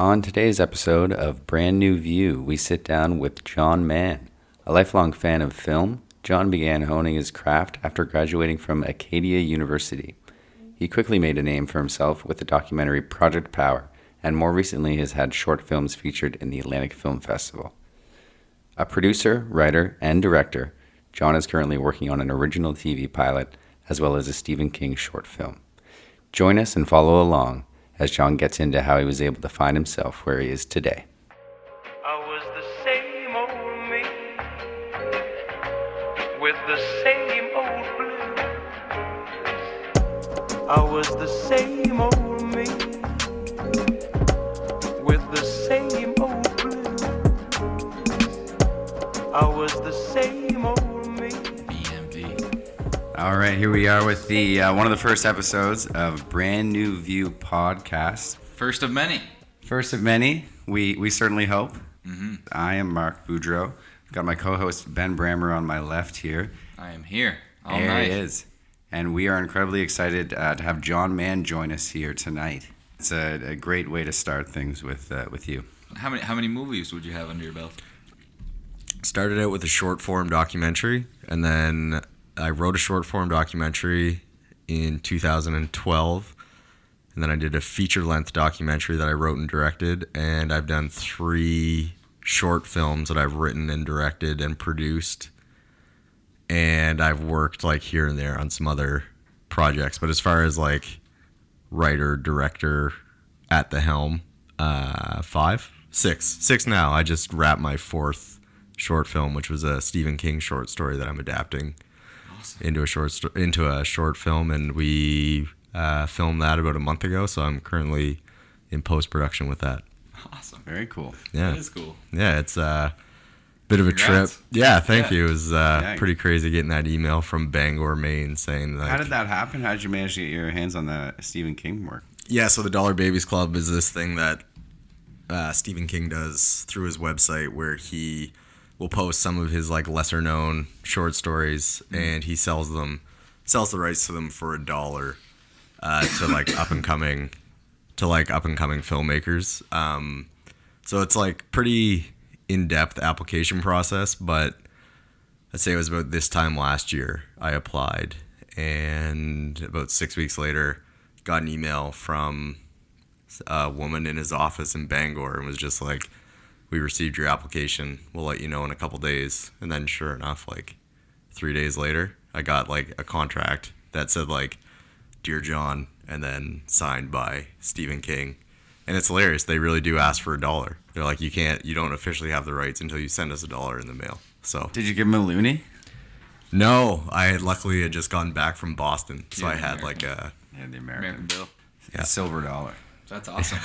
On today's episode of Brand New View, we sit down with Jon Mann. A lifelong fan of film, Jon began honing his craft after graduating from Acadia University. He quickly made a name for himself with the documentary Project Power, and more recently has had short films featured in the Atlantic Film Festival. A producer, writer, and director, Jon is currently working on an original TV pilot as well as a Stephen King short film. Join us and follow along as Jon gets into how he was able to find himself where he is today. I was the same old me with the same old blues. I was the same old me with the same old blues. I was the same old me. BMV. All right, here we are with the one of the first episodes of Brand New View podcast. First of many. First of many, we certainly hope. Mm-hmm. I am Mark Boudreau. I've got my co-host Ben Brammer on my left here. I am here all there night. He is. And we are incredibly excited to have Jon Mann join us here tonight. It's a great way to start things with you. How many movies would you have under your belt? Started out with a short form documentary, and then I wrote a short form documentary in 2012, and then I did a feature length documentary that I wrote and directed, and I've done 3 short films that I've written and directed and produced, and I've worked like here and there on some other projects. But as far as like writer, director at the helm, 6 now. I just wrapped my 4th short film, which was a Stephen King short story that I'm adapting into a short film, and we filmed that about a month ago. So I'm currently in post production with that. Awesome. Very cool. Yeah, That is cool. yeah, it's a bit of a Congrats. trip. Yeah, thank Yeah. you. It was pretty crazy getting that email from Bangor, Maine, saying like, How did that happen? How did you manage to get your hands on the Stephen King work? Yeah, so the Dollar Babies Club is this thing that Stephen King does through his website, where he will post some of his like lesser known short stories, and he sells the rights to them for $1 to like up and coming filmmakers. So it's like pretty in-depth application process, but I'd say it was about this time last year I applied, and about 6 weeks later got an email from a woman in his office in Bangor, and was just like, we received your application, we'll let you know in a couple days. And then sure enough, like 3 days later, I got like a contract that said like, Dear Jon, and then signed by Stephen King. And it's hilarious, they really do ask for $1. They're like, you don't officially have the rights until you send us $1 in the mail. So Did you give him a loonie? no, I had luckily just gotten back from Boston, so Yeah, I had American. like a Yeah, the American Bill. a silver dollar. That's awesome.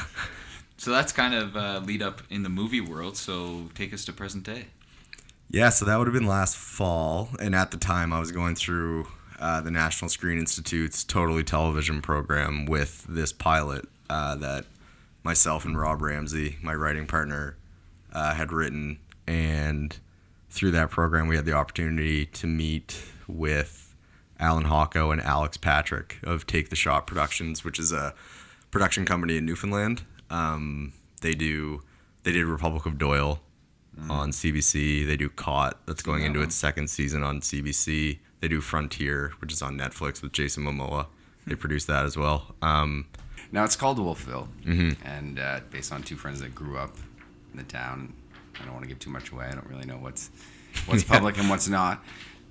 So that's kind of lead up in the movie world. So take us to present day. Yeah, so that would have been last fall, and at the time I was going through the National Screen Institute's Totally Television program with this pilot that myself and Rob Ramsey, my writing partner, had written, and through that program we had the opportunity to meet with Alan Hocko and Alex Patrick of Take the Shot Productions, which is a production company in Newfoundland. They did Republic of Doyle on CBC. They do Caught, that's going into its 2nd season on CBC. They do Frontier, which is on Netflix with Jason Momoa. They produce that as well. Now it's called Wolfville, Mhm. and based on 2 friends that grew up in the town. I don't want to give too much away. I don't really know what's public and what's not.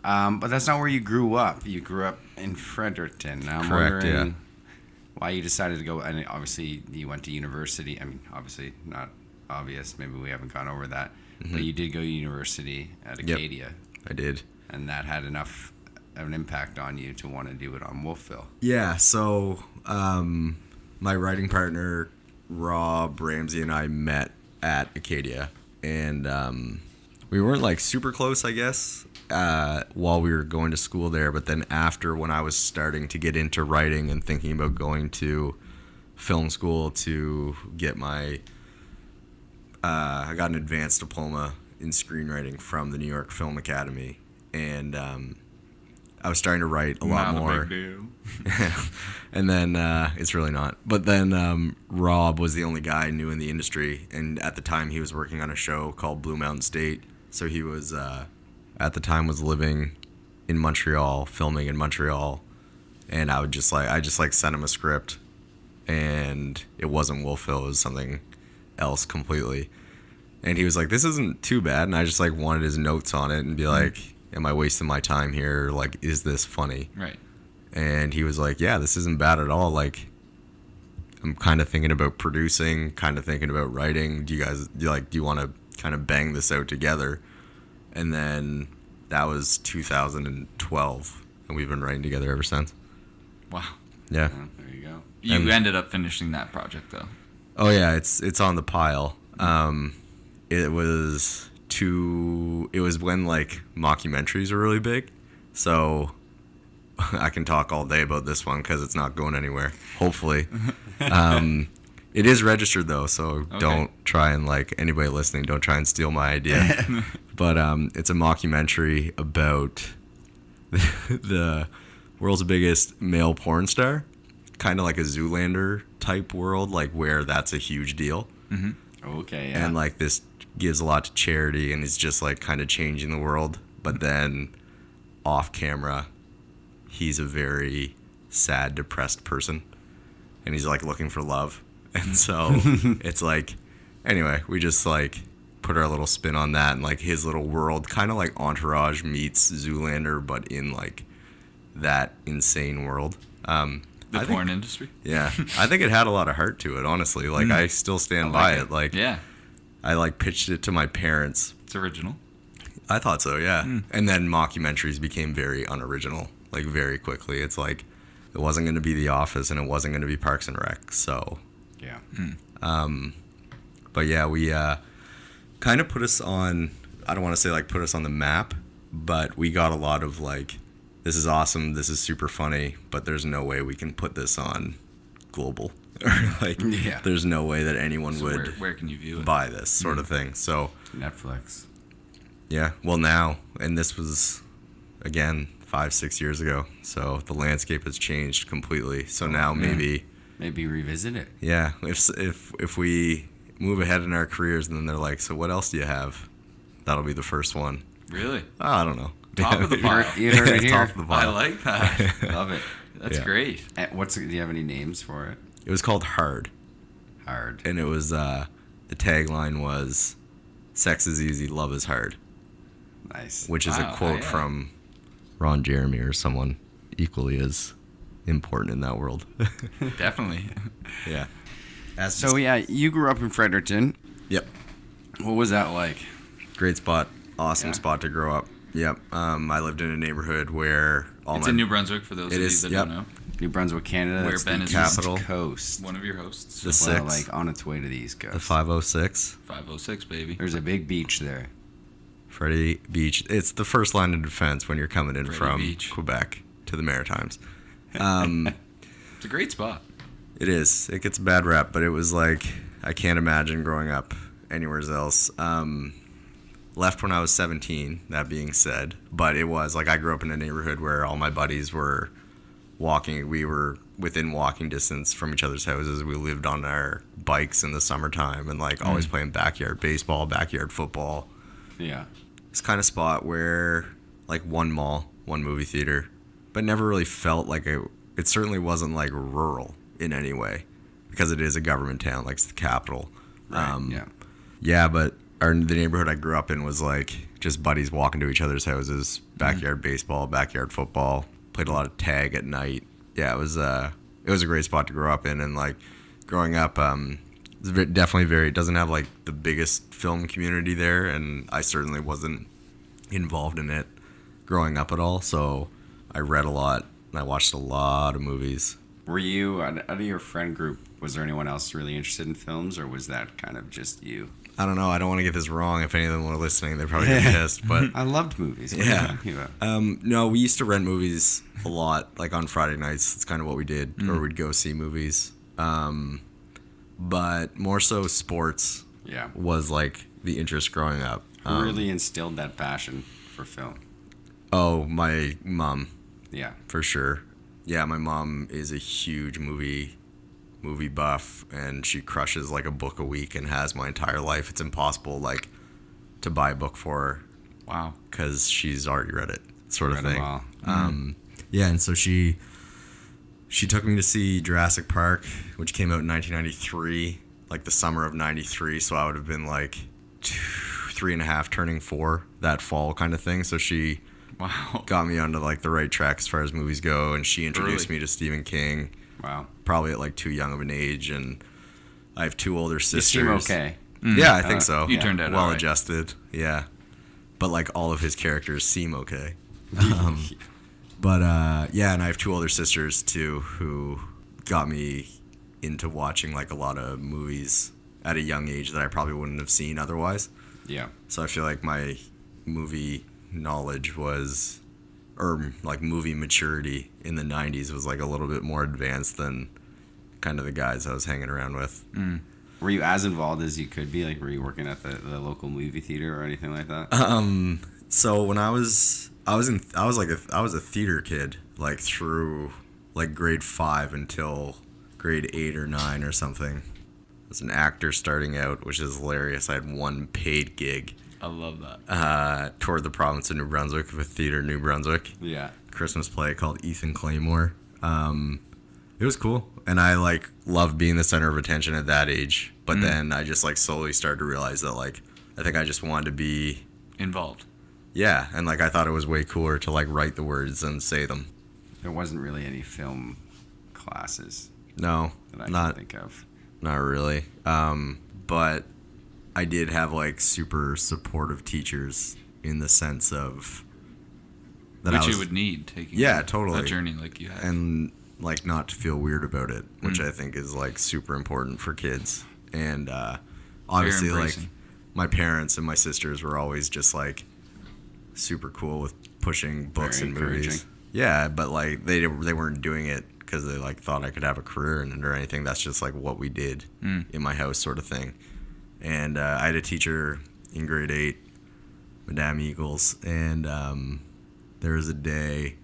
But that's not where you grew up. You grew up in Fredericton. Now I'm Correct, wondering yeah. why you decided to go. And obviously you went to university. I mean, obviously not obvious. Maybe we haven't gone over that. But you did go to university at Acadia. I did. And that had enough of an impact on you to want to do it on Wolfville. Yeah, so my writing partner, Rob Ramsey, and I met at Acadia, and we weren't like super close, I guess, while we were going to school there. But then after, when I was starting to get into writing and thinking about going to film school to get my, I got an advanced diploma in screenwriting from the New York Film Academy, and I was starting to write a lot Not more. a big deal. And then it's really not. But then Rob was the only guy I knew in the industry, and at the time he was working on a show called Blue Mountain State. So he was at the time was living in Montreal, filming in Montreal, and I just sent him a script, and it wasn't Wolfville, it was something else completely. And he was like, "This isn't too bad," and I just like wanted his notes on it and be like, "Am I wasting my time here? Like, is this funny?" Right. And he was like, "Yeah, this isn't bad at all. Like, I'm kind of thinking about producing, kind of thinking about writing. Do you want to kind of bang this out together?" And then that was 2012, and we've been writing together ever since. Wow. Yeah. Oh, there you go. You ended up finishing that project though. Oh yeah, it's on the pile. It was when like mockumentaries were really big, so I can talk all day about this one because it's not going anywhere. Hopefully, it is registered though, so don't try and like anybody listening, don't try and steal my idea. But it's a mockumentary about the world's biggest male porn star, kind of like a Zoolander type world, like where that's a huge deal. Okay, yeah. And like this gives a lot to charity and is just like kind of changing the world. But then off camera, he's a very sad, depressed person, and he's like looking for love. And so it's like, anyway, we just like put our little spin on that, and like his little world, kind of like Entourage meets Zoolander, but in like that insane world. The porn industry. Yeah, I think it had a lot of heart to it, honestly. Like, I still stand by it. Like, Yeah. I like pitched it to my parents. It's original. I thought so, yeah. And then mockumentaries became very unoriginal, like very quickly. It's like it wasn't going to be The Office and it wasn't going to be Parks and Rec. So, Yeah. but yeah, we kind of put us on. I don't want to say like put us on the map, but we got a lot of like, this is awesome, this is super funny, but there's no way we can put this on global. Or like, Yeah. there's no way that anyone So would where can you view it? buy this sort of thing. So. Netflix. Yeah, well now, and this was, again, 5-6 years ago, so the landscape has changed completely. So now maybe, revisit it. yeah, if we move ahead in our careers, and then they're like, so what else do you have? That'll be the first one. Really? Oh, I don't know. Top of the pile. You heard it here. Top of the I pile. like that. Love it. That's Yeah. great. Do you have any names for it? It was called Hard, Hard. and it was, the tagline was, "Sex is easy, love is hard," Nice. which is Wow, a quote yeah. from Ron Jeremy or someone equally as important in that world. Definitely. Yeah. So yeah, you grew up in Fredericton. Yep. What was that like? Great spot. Awesome Yeah. spot to grow up. Yep. I lived in a neighborhood where all It's my in New Brunswick for those It of you is, that yep. don't know. New Brunswick, Canada. Where That's Ben the is capital. East Coast. One of your hosts. The Well, six. like on its way to the East Coast. the 506 506, baby. There's a big beach there. Freddie Beach. It's the first line of defense when you're coming in Freddie from Beach. Quebec to the Maritimes. It's a great spot. It is. It gets a bad rep, but it was like, I can't imagine growing up anywhere else. Left when I was 17, that being said. But it was, like, I grew up in a neighborhood where all my buddies were walking. We were within walking distance from each other's houses. We lived on our bikes in the summertime and, like, always playing backyard baseball, backyard football. Yeah. It's kind of spot where, like, one mall, one movie theater, but never really felt like it certainly wasn't, like, rural in any way, because it is a government town, like, it's the capital. Right. Yeah. Yeah, but the neighborhood I grew up in was, like, just buddies walking to each other's houses, backyard baseball, backyard football, played a lot of tag at night. Yeah, it was a great spot to grow up in, and, like, growing up, it's definitely it doesn't have, like, the biggest film community there, and I certainly wasn't involved in it growing up at all, so I read a lot, and I watched a lot of movies. Were you, out of your friend group, was there anyone else really interested in films, or was that kind of just you? I don't know, I don't want to get this wrong. If any of them were listening, they're probably going to be pissed, but... I loved movies. What are you talking about? No, we used to rent movies a lot, like on Friday nights. That's kind of what we did, or we'd go see movies. But more so sports Yeah. was like the interest growing up. Who really instilled that passion for film? Oh, my mom. Yeah. for sure. Yeah, my mom is a huge movie buff, and she crushes like a book a week and has my entire life. It's impossible like to buy a book for her Wow. because she's already read it, sort of Read 'em thing. all. Yeah, and so she took me to see Jurassic Park, which came out in 1993, like the summer of '93. So I would have been like 3.5, turning 4 that fall, kind of thing. So she Wow. got me onto like the right track as far as movies go, and she introduced Early. me to Stephen King, Wow. probably at like too young of an age. And I have 2 older You sisters. seem okay. Yeah, I think so. You turned out well all right. adjusted. Yeah, but like all of his characters seem okay. But yeah, and I have 2 older sisters too who got me into watching like a lot of movies at a young age that I probably wouldn't have seen otherwise. Yeah. So I feel like my movie knowledge was, or like movie maturity in the 90s was like a little bit more advanced than kind of the guys I was hanging around with. Were you as involved as you could be? Like, were you working at the local movie theater or anything like that? So when I was a theater kid, like through like grade 5 until grade 8 or 9 or something. I was an actor starting out, which is hilarious. I had 1 paid gig I love that. toward the province of New Brunswick with Theater New Brunswick. Yeah. Christmas play called Ethan Claymore. It was cool, and I like loved being the center of attention at that age. But then I just like slowly started to realize that like I think I just wanted to be Involved. yeah, and like I thought it was way cooler to like write the words and say them. There wasn't really any film classes No, that I not can think of. not really. But I did have like super supportive teachers in the sense of that Which I was, you would need taking Yeah, totally. a journey like you had. and like not to feel weird about it, which I think is like super important for kids. And obviously like embracing. my parents and my sisters were always just like super cool with pushing books Very and movies. encouraging. Yeah, but like they weren't doing it because they like thought I could have a career in it or anything. That's just like what we did in my house, sort of thing. And I had a teacher in grade 8, Madame Eagles, and there was a day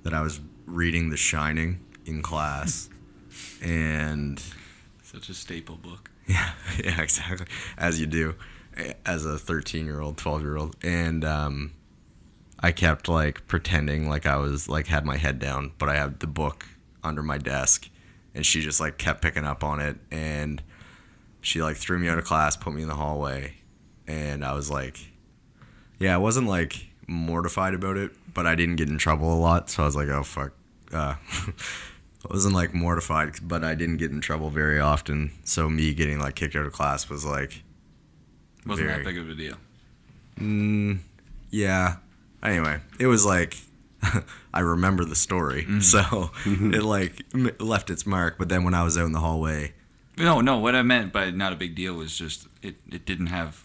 that I was reading The Shining in class, and Such a staple book. yeah, exactly, as you do, as a 13-year-old, 12-year-old, and I kept like pretending like I was like had my head down, but I had the book under my desk, and she just like kept picking up on it, and she like threw me out of class, put me in the hallway, and I was like, yeah, I wasn't like mortified about it, but I didn't get in trouble a lot, so I was like, oh fuck. I wasn't like mortified, but I didn't get in trouble very often, so me getting like kicked out of class was like Wasn't very- that big of a deal. yeah. Anyway, it was like I remember the story, so it like left its mark. But then when I was out in the hallway, No, what I meant by not a big deal was just it didn't have,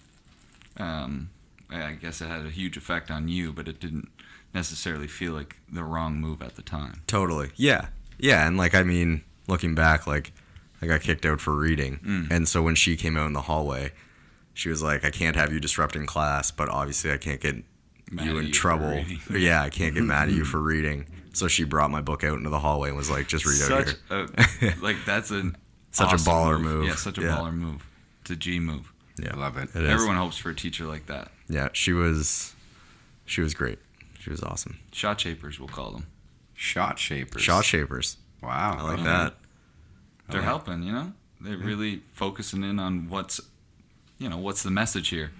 I guess it had a huge effect on you, but it didn't necessarily feel like the wrong move at the time. totally, yeah, and like I mean, looking back, like I got kicked out for reading, and so when she came out in the hallway, she was like, "I can't have you disrupting class, but obviously I can't get Mad you at in you for trouble. reading." Yeah, I can't get mad at you for reading." So she brought my book out into the hallway and was like, "Just read out here." Like that's an Such a awesome baller move. Yeah, such a Yeah. baller move. It's a G move. Yeah, I love it. It is. Everyone hopes for a teacher like that. Yeah, she was great. She was awesome. Shot shapers, we'll call them. Shot shapers. Shot shapers. Wow. I like okay. that. They're helping, you know. They're really focusing in on what's the message here.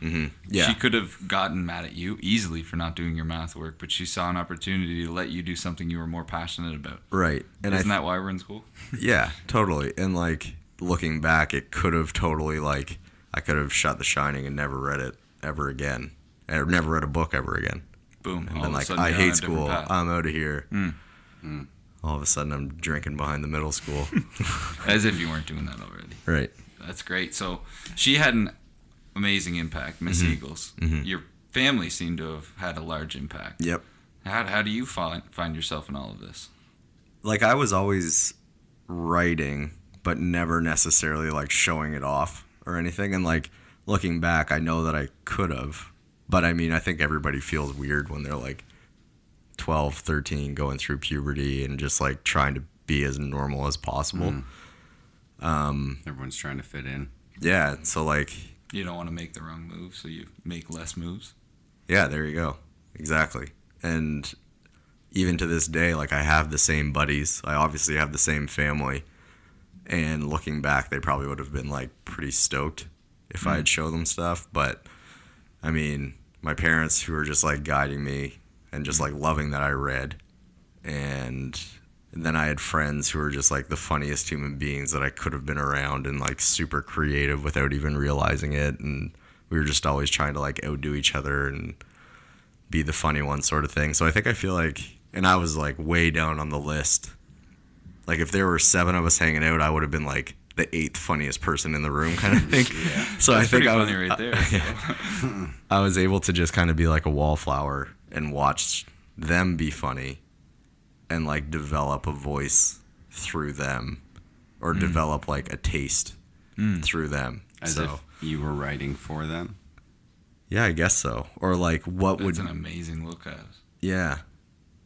Yeah. She could have gotten mad at you easily for not doing your math work, but she saw an opportunity to let you do something you were more passionate about. Right. And Isn't that why we're in school? Yeah, totally. And like looking back, it could have totally like I could have shut The Shining and never read it ever again. Or never read a book ever again. Boom. And All then of a like sudden I you're on hate a different school. path. I'm out of here. All of a sudden I'm drinking behind the middle school. As if you weren't doing that already. Right. That's great. So she had an amazing impact, Miss Eagles. Your family seemed to have had a large impact. Yep. How do you find yourself in all of this? Like I was always writing, but never necessarily like showing it off or anything. And like looking back, I know that I could have, but I mean, I think everybody feels weird when they're like 12, 13, going through puberty and just like trying to be as normal as possible. Everyone's trying to fit in. Yeah, so like, You don't want to make the wrong move, so you make less moves. yeah, there you go. Exactly. And even to this day, like I have the same buddies. I obviously have the same family. And looking back, they probably would have been like pretty stoked if I had showed them stuff. But I mean, my parents who were just like guiding me and just like loving that I read. And then I had friends who were just like the funniest human beings that I could have been around and like super creative without even realizing it. And we were just always trying to like outdo each other and be the funny one sort of thing. So I think I feel like, and I was like way down on the list. Like if there were 7 of us hanging out, I would have been like the 8th funniest person in the room kind of thing. So That's I think pretty I was, funny right there. So. I was able to just kind of be like a wallflower and watch them be funny and like develop a voice through them or develop like a taste through them. As so if you were writing for them. yeah, I guess so. Or like what That's would an amazing look at it. yeah.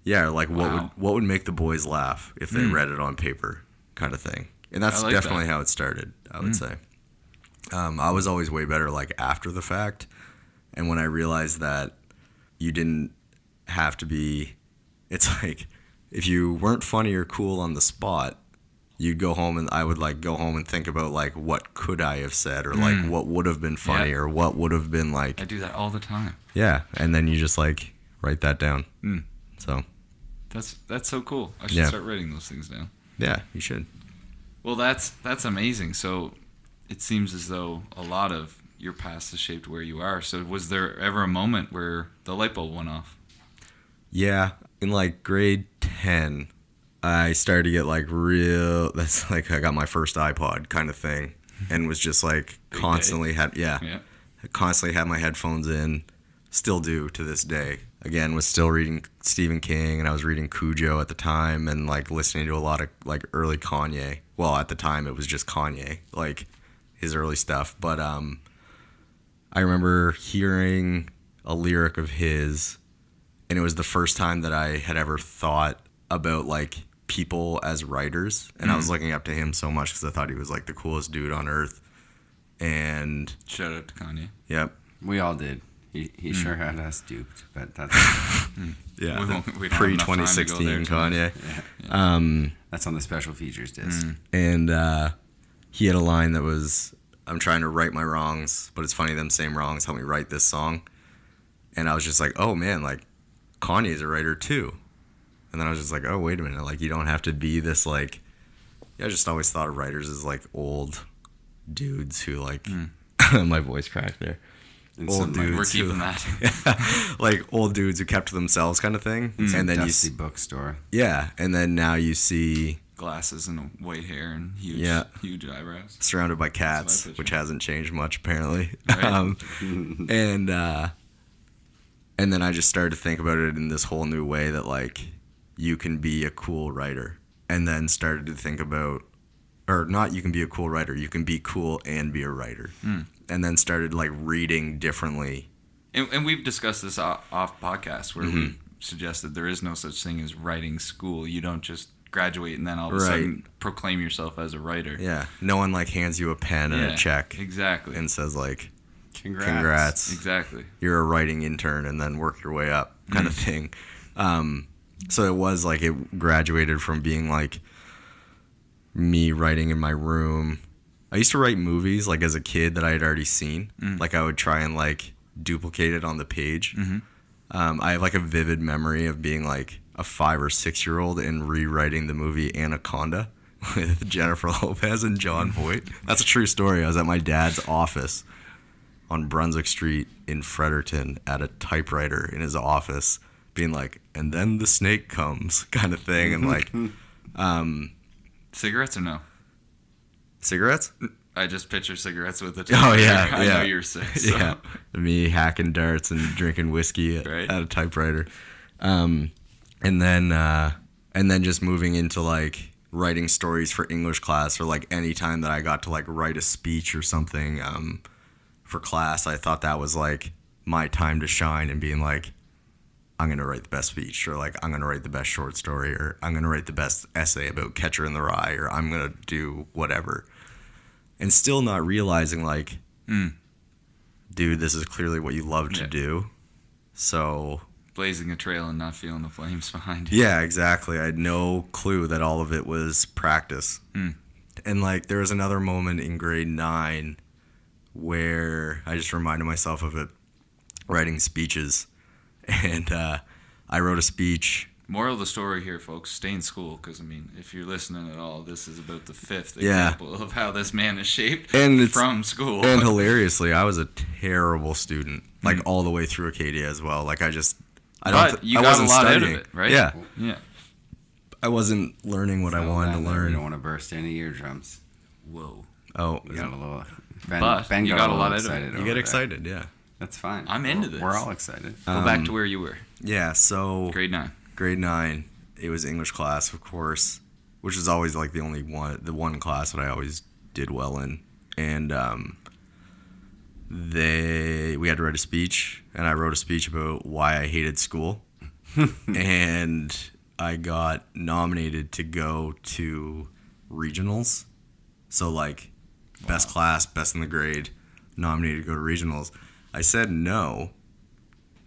Yeah, like Wow. what would make the boys laugh if they read it on paper kind of thing. And that's I like definitely that. how it started, I would say. I was always way better like after the fact. And when I realized that you didn't have to be, it's like if you weren't funny or cool on the spot, you'd go home and I would like go home and think about like what could I have said or like what would have been funny or what would have been like I do that all the time. yeah, and then you just like write that down. So That's so cool. I should Yeah. start writing those things down. yeah, you should. Well, that's amazing. So it seems as though a lot of your past has shaped where you are. So was there ever a moment where the light bulb went off? Yeah, in like grade 10, I started to get like that's like I got my first iPod kind of thing and was just like constantly constantly had my headphones in, still do to this day. Again, was still reading Stephen King and I was reading Cujo at the time and like listening to a lot of like early Kanye. Well, at the time it was just Kanye, like his early stuff. But I remember hearing a lyric of his and it was the first time that I had ever thought about like people as writers. And I was looking up to him so much because I thought he was like the coolest dude on earth. And Shout out to Kanye. yep. We all did. He sure had us duped, but that's Yeah. We don't have enough Pre time to go 2016 there tonight. Kanye. that's on the special features disc. And he had a line that was, I'm trying to right my wrongs, but it's funny them same wrongs help me write this song. And I was just like, oh man, like Kanye's a writer too. And then I was just like, oh, wait a minute. Like you don't have to be this like, I just always thought of writers as like old dudes who like, my voice cracked there. And Old some, like, dudes. We're keeping that. Like old dudes who kept to themselves kind of thing. And then dusty bookstore. yeah. And then now you see Glasses and white hair and huge, Yeah. huge eyebrows. surrounded by cats, picture. which hasn't changed much apparently. Right. And then I just started to think about it in this whole new way that like you can be a cool writer, and then started to think about, or not, you can be a cool writer, you can be cool and be a writer, and then started like reading differently. And we've discussed this off podcast where we suggested there is no such thing as writing school. You don't just graduate and then all of a Right. sudden proclaim yourself as a writer. Yeah, no one like hands you a pen and Yeah, a check Exactly. and says like, Congrats. Exactly. you're a writing intern and then work your way up kind of thing. So it was like it graduated from being like me writing in my room. I used to write movies like as a kid that I had already seen. Like I would try and like duplicate it on the page. I have like a vivid memory of being like a 5 or 6 year old and rewriting the movie Anaconda with Jennifer Lopez and John Voight. That's a true story. I was at my dad's office on Brunswick Street in Fredericton at a typewriter in his office being like, and then the snake comes kind of thing. And like, Cigarettes or no? cigarettes? I just picture cigarettes with a Oh, yeah, I yeah. know you're sick. So. Yeah. Me hacking darts and drinking whiskey at a typewriter. And then just moving into like writing stories for English class, or like any time that I got to like write a speech or something for class, I thought that was like my time to shine and being like, I'm going to write the best speech, or like I'm going to write the best short story, or I'm going to write the best essay about Catcher in the Rye, or I'm going to do whatever. And still not realizing like, dude, this is clearly what you love to do. So Blazing a trail and not feeling the flames behind you. yeah, exactly. I had no clue that all of it was practice. And like there was another moment in grade 9 where I just reminded myself of it, writing speeches. And I wrote a speech. Moral of the story here, folks, stay in school, because, I mean, if you're listening at all, this is about the 5th example of how this man is shaped from school. And hilariously, I was a terrible student, like all the way through Acadia as well. Like I got a lot out of it, right? Yeah. Yeah. I wasn't learning what I wanted to learn. You don't want to burst any eardrums. Whoa. Oh, You got a little. But Ben you got got a a lot little out of it. excited. you over get there. excited, yeah. That's fine. I'm into this. We're all excited. Go back to where you were. Yeah, so Grade 9. grade 9, it was English class, of course, which was always like the one class that I always did well in. And we had to write a speech, and I wrote a speech about why I hated school. And I got nominated to go to regionals. So like best class, best in the grade, nominated to go to regionals. I said no,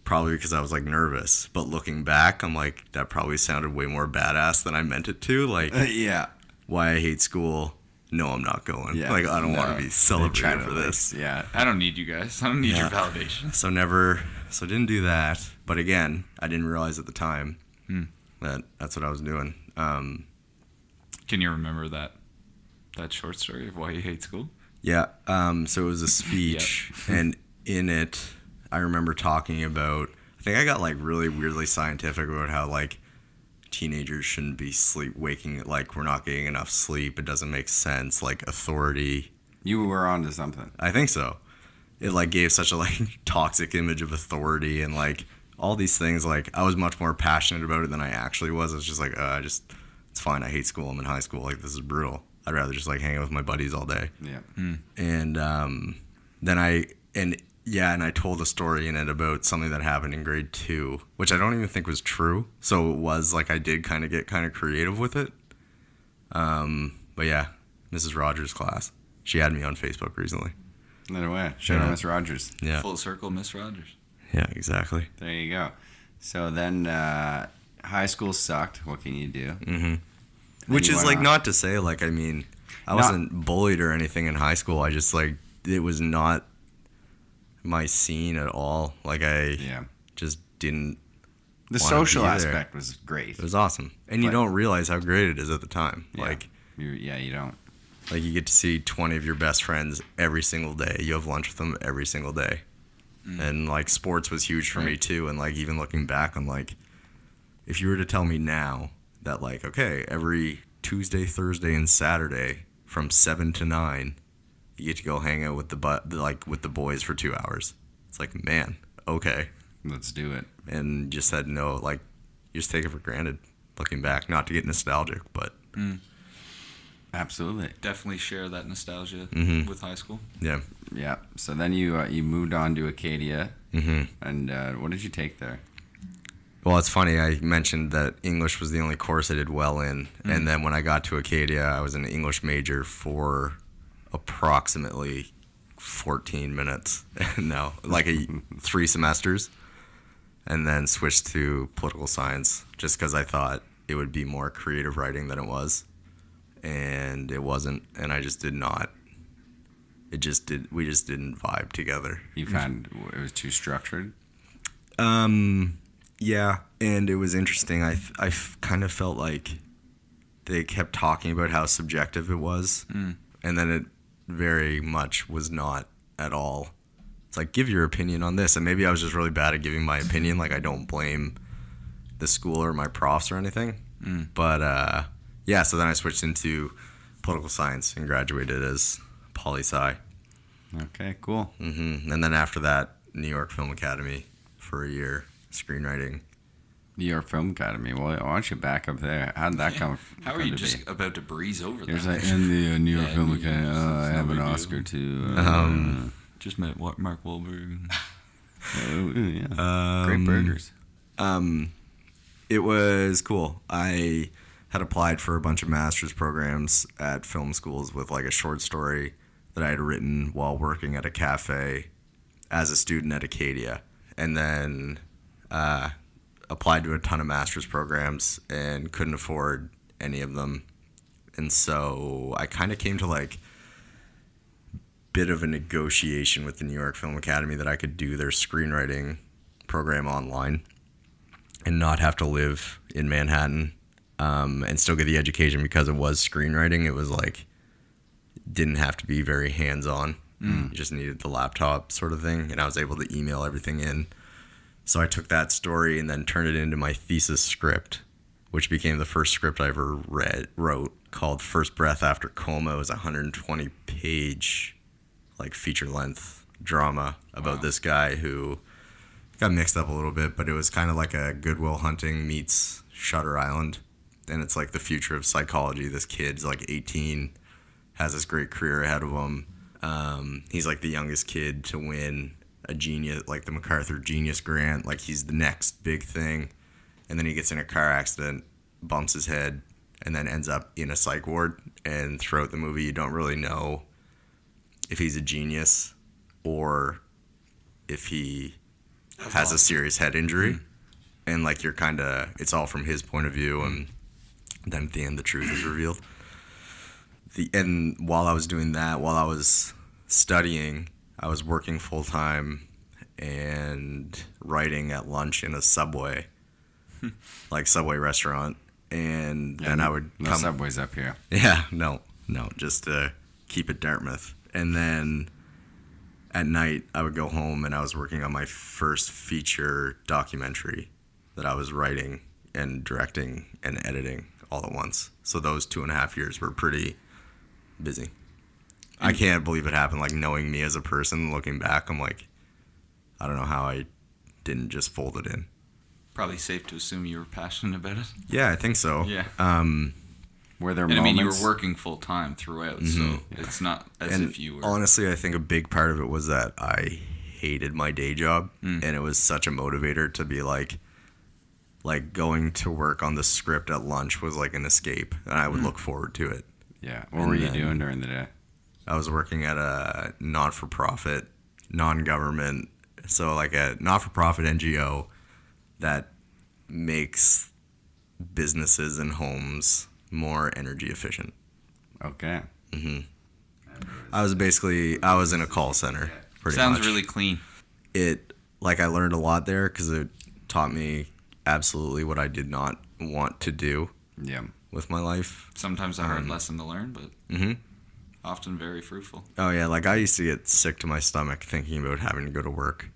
probably because I was like nervous. But looking back, I'm like, that probably sounded way more badass than I meant it to. Like, Yeah. why I hate school. No, I'm not going. Yeah. Like, I don't want to be They celebrated try to, for this. Yeah. I don't need you guys. I don't need Yeah. your validation. So didn't do that. But again, I didn't realize at the time that that's what I was doing. Can you remember that short story of why you hate school? Yeah. So it was a speech, and in it, I remember talking about. I think I got like really weirdly scientific about how like teenagers shouldn't be waking. Like we're not getting enough sleep. It doesn't make sense. Like authority. You were onto something. I think so. It like gave such a like toxic image of authority and like all these things. Like I was much more passionate about it than I actually was. It's just like it's fine. I hate school. I'm in high school. Like this is brutal. I'd rather just like hang out with my buddies all day. Yeah. And then I told a story in it about something that happened in grade 2, which I don't even think was true. So it was like I did kind of get kind of creative with it. But yeah, Mrs. Rogers' class. She had me on Facebook recently. No way. Shout out Miss Rogers. Yeah. Full circle, Miss Rogers. Yeah, exactly. There you go. So then high school sucked. What can you do? Mm-hmm. Which is like not to say like, I mean, I wasn't bullied or anything in high school. I just like, it was not my scene at all. Like I just didn't. The social aspect was great. It was awesome. And you don't realize how great it is at the time. Yeah. Like, you don't. Like you get to see 20 of your best friends every single day. You have lunch with them every single day. And like sports was huge for me too. And like even looking back, I'm like, if you were to tell me now that like, okay, every Tuesday, Thursday, and Saturday from 7 to 9, you get to go hang out with the boys for 2 hours. It's like, man, okay. Let's do it. And just said no, like you just take it for granted looking back, not to get nostalgic, but Absolutely. Definitely share that nostalgia with high school. yeah. Yeah. So then you moved on to Acadia. Mm-hmm. And what did you take there? Well, it's funny. I mentioned that English was the only course I did well in. And then when I got to Acadia, I was an English major for approximately 14 minutes. No, like 3 semesters. And then switched to political science just because I thought it would be more creative writing than it was. And it wasn't. And I just did not. We just didn't vibe together. You found it was too structured? Yeah, and it was interesting. I kind of felt like they kept talking about how subjective it was, and then it very much was not at all. It's like, give your opinion on this, and maybe I was just really bad at giving my opinion. Like, I don't blame the school or my profs or anything, but yeah. So then I switched into political science and graduated as poli-sci. Okay, cool. And then after that, New York Film Academy for a year. Screenwriting. New York Film Academy. Well, why don't you back up there? How did that come? How are you just about to breeze over that? There's like in the New York Film New York, Academy. I it's have no an big Oscar deal. too. Just met Mark Wahlberg. Great burgers. It was cool. I had applied for a bunch of master's programs at film schools with like a short story that I had written while working at a cafe as a student at Acadia, and then applied to a ton of master's programs and couldn't afford any of them. And so I kind of came to like bit of a negotiation with the New York Film Academy that I could do their screenwriting program online and not have to live in Manhattan, and still get the education because it was screenwriting. It was like, didn't have to be very hands-on. You just needed the laptop sort of thing, and I was able to email everything in. So I took that story and then turned it into my thesis script, which became the first script I ever wrote, called First Breath After Coma. It was a 120-page like feature-length drama about this guy who got mixed up a little bit, but it was kind of like a Good Will Hunting meets Shutter Island, and it's like the future of psychology. This kid's like 18, has this great career ahead of him. He's like the youngest kid to win a genius, like the MacArthur Genius Grant. Like he's the next big thing, and then he gets in a car accident, bumps his head, and then ends up in a psych ward. And throughout the movie, you don't really know if he's a genius or if he has a serious head injury. And like you're kind of, it's all from his point of view, and then at the end the truth is revealed. And while I was doing that, while I was studying, I was working full time and writing at lunch in a Subway, like Subway restaurant. And then I would no come. Subways up here. Yeah, no, just to keep it Dartmouth. And then at night I would go home, and I was working on my first feature documentary that I was writing and directing and editing all at once. So those 2.5 years were pretty busy. I can't believe it happened. Like, knowing me as a person, looking back, I'm like, I don't know how I didn't just fold it in. Probably safe to assume you were passionate about it. Yeah, I think so. Yeah. Were there And moments? I mean, you were working full time throughout, so it's not as And if you were. honestly, I think a big part of it was that I hated my day job, and it was such a motivator to be like going to work on the script at lunch was like an escape, and I would look forward to it. Yeah. What were you doing during the day? I was working at a not-for-profit, non-government, so like a not-for-profit NGO that makes businesses and homes more energy efficient. Okay. I was in a call center, pretty Sounds much. really clean. I learned a lot there because it taught me absolutely what I did not want to do Yeah. with my life. Sometimes a hard lesson to learn, but often very fruitful. Oh yeah, like I used to get sick to my stomach thinking about having to go to work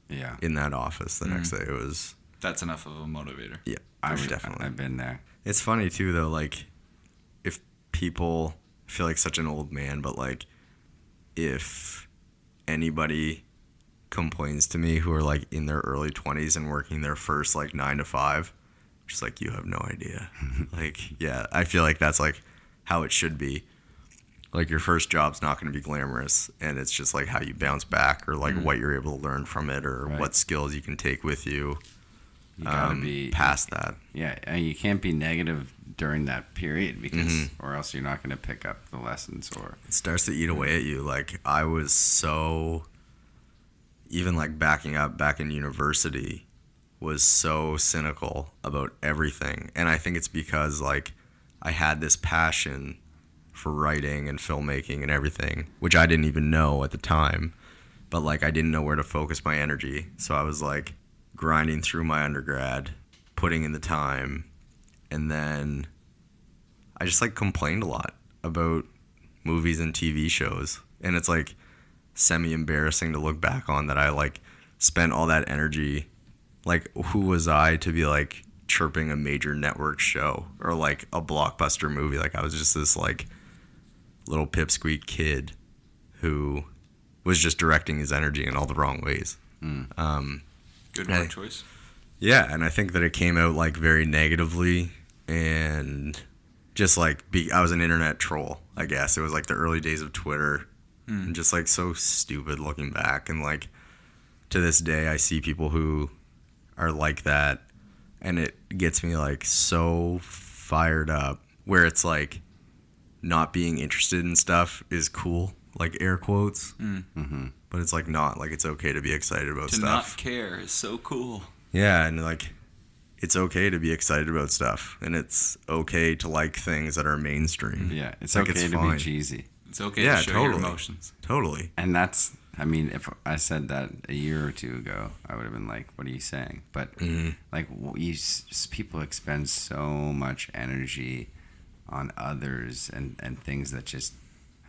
Yeah. in that office the next day. It was, That's enough of a motivator. yeah, definitely. I've been there. It's funny too though, like if people, I feel like such an old man, but like if anybody complains to me who are like in their early 20s and working their first like 9 to 5, just like, you have no idea. Like, yeah, I feel like that's like how it should be. Like your first job's not going to be glamorous, and it's just like how you bounce back, or like what you're able to learn from it, or Right. what skills you can take with you. You gotta be past that. Yeah, and you can't be negative during that period because, or else you're not going to pick up the lessons. Or It starts to eat away at you. Like I was so, even like backing up back in university, was so cynical about everything. And I think it's because like I had this passion for writing and filmmaking and everything, which I didn't even know at the time, but like I didn't know where to focus my energy. So I was like grinding through my undergrad, putting in the time, and then I just like complained a lot about movies and TV shows. And it's like semi-embarrassing to look back on that I like spent all that energy. Like, who was I to be like chirping a major network show or like a blockbuster movie? Like I was just this like little pipsqueak kid who was just directing his energy in all the wrong ways. Good word choice. Yeah, and I think that it came out like very negatively, and just like I was an internet troll, I guess. It was like the early days of Twitter, and just like so stupid looking back. And like to this day, I see people who are like that, and it gets me like so fired up, where it's like not being interested in stuff is cool, like air quotes. But it's like not, like it's okay to be excited about To stuff. not care is so cool. Yeah, and like it's okay to be excited about stuff, and it's okay to like things that are mainstream. Yeah, it's Like, okay it's to fine. be cheesy. It's okay Yeah, to show your totally. emotions. Totally. And that's, I mean, if I said that a year or two ago, I would have been like, what are you saying? But like, people expend so much energy on others and things that just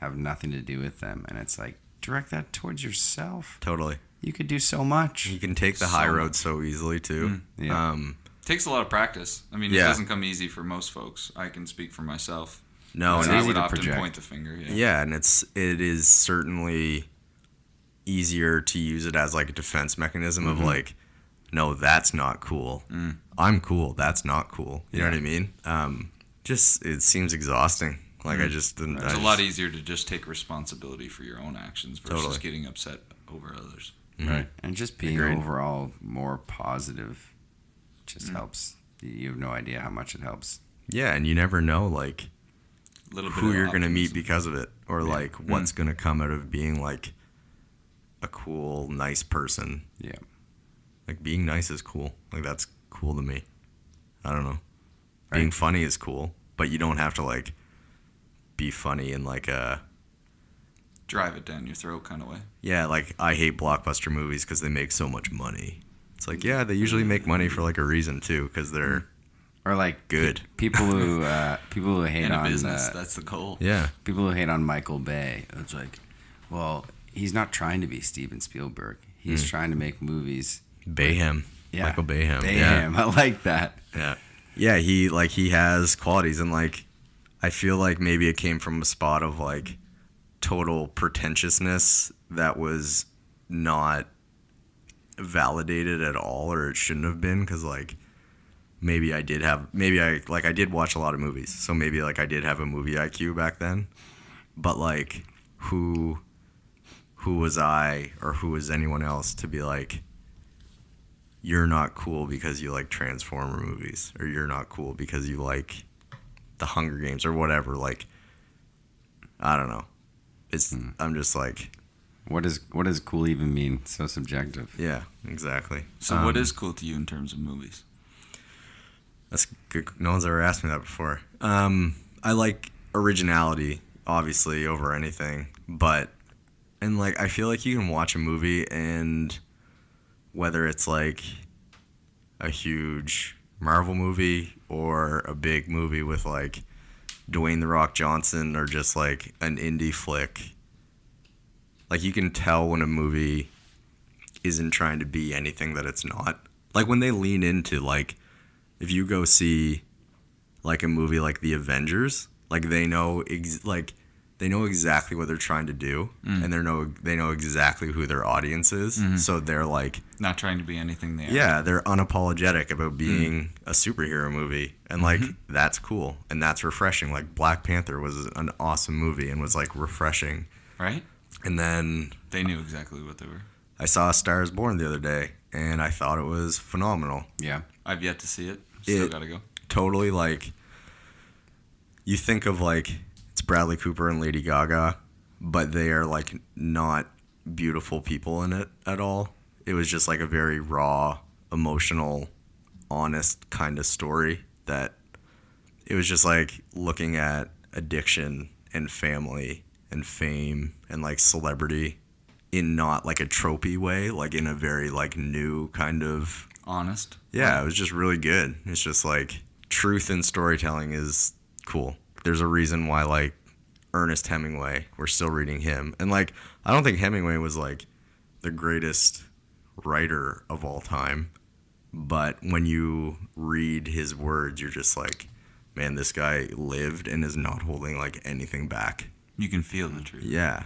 have nothing to do with them. And it's like, direct that towards yourself. Totally. You could do so much. You can take the So high road much. so easily too. Yeah. Takes a lot of practice. I mean, it Yeah. doesn't come easy for most folks. I can speak for myself. No, It's and I easy would to often project. point the finger. Yeah. Yeah, and it is certainly easier to use it as like a defense mechanism of like, no, that's not cool. I'm cool. That's not cool. You know what I mean? Just it seems exhausting. Like I just didn't. It's a lot easier to just take responsibility for your own actions versus Totally. getting upset over others. Right. And just being Agreed. overall more positive just helps. You have no idea how much it helps. Yeah, and you never know like A little bit who of you're gonna meet optimism. because of it, or like what's gonna come out of being like a cool, nice person. Yeah. Like being nice is cool. Like that's cool to me. I don't know. Being Right. funny is cool, but you don't have to like be funny in like a drive it down your throat kind of way. yeah, like I hate blockbuster movies because they make so much money. It's like yeah, they usually make money for like a reason too, because they're Or like good. people who hate In a on business, that's the goal. Yeah, people who hate on Michael Bay. It's like, well, he's not trying to be Steven Spielberg. He's trying to make movies. Bayhem. Yeah. Michael Bayhem. Bayhem. I like that. Yeah. Yeah, he has qualities, and like I feel like maybe it came from a spot of like total pretentiousness that was not validated at all, or it shouldn't have been, because like maybe I did watch a lot of movies, so maybe like I did have a movie IQ back then, but like who was I, or who was anyone else to be like, you're not cool because you like Transformer movies, or you're not cool because you like the Hunger Games or whatever. Like, I don't know. It's I'm just like, What does cool even mean? So subjective. yeah, exactly. So what is cool to you in terms of movies? That's good. No one's ever asked me that before. I like originality, obviously, over anything, and like I feel like you can watch a movie, and whether it's like a huge Marvel movie or a big movie with like Dwayne "The Rock" Johnson, or just like an indie flick, like you can tell when a movie isn't trying to be anything that it's not. Like when they lean into, like, if you go see like a movie like The Avengers, like they know exactly what they're trying to do, and they know exactly who their audience is. So they're like, Not trying to be anything they are. yeah, they're unapologetic about being a superhero movie, and like that's cool and that's refreshing. Like Black Panther was an awesome movie and was like refreshing. Right? And then They knew exactly what they were. I saw A Star Is Born the other day, and I thought it was phenomenal. Yeah. I've yet to see it. Still It- gotta go. Totally, like, you think of like it's Bradley Cooper and Lady Gaga, but they are like not beautiful people in it at all. It was just like a very raw, emotional, honest kind of story that it was just like looking at addiction and family and fame and like celebrity in not like a tropey way, like in a very like new kind of, Honest. yeah, it was just really good. It's just like truth in storytelling is cool. There's a reason why like Ernest Hemingway, we're still reading him. And like I don't think Hemingway was like the greatest writer of all time, but when you read his words, you're just like, man, this guy lived and is not holding like anything back. You can feel the truth. Yeah.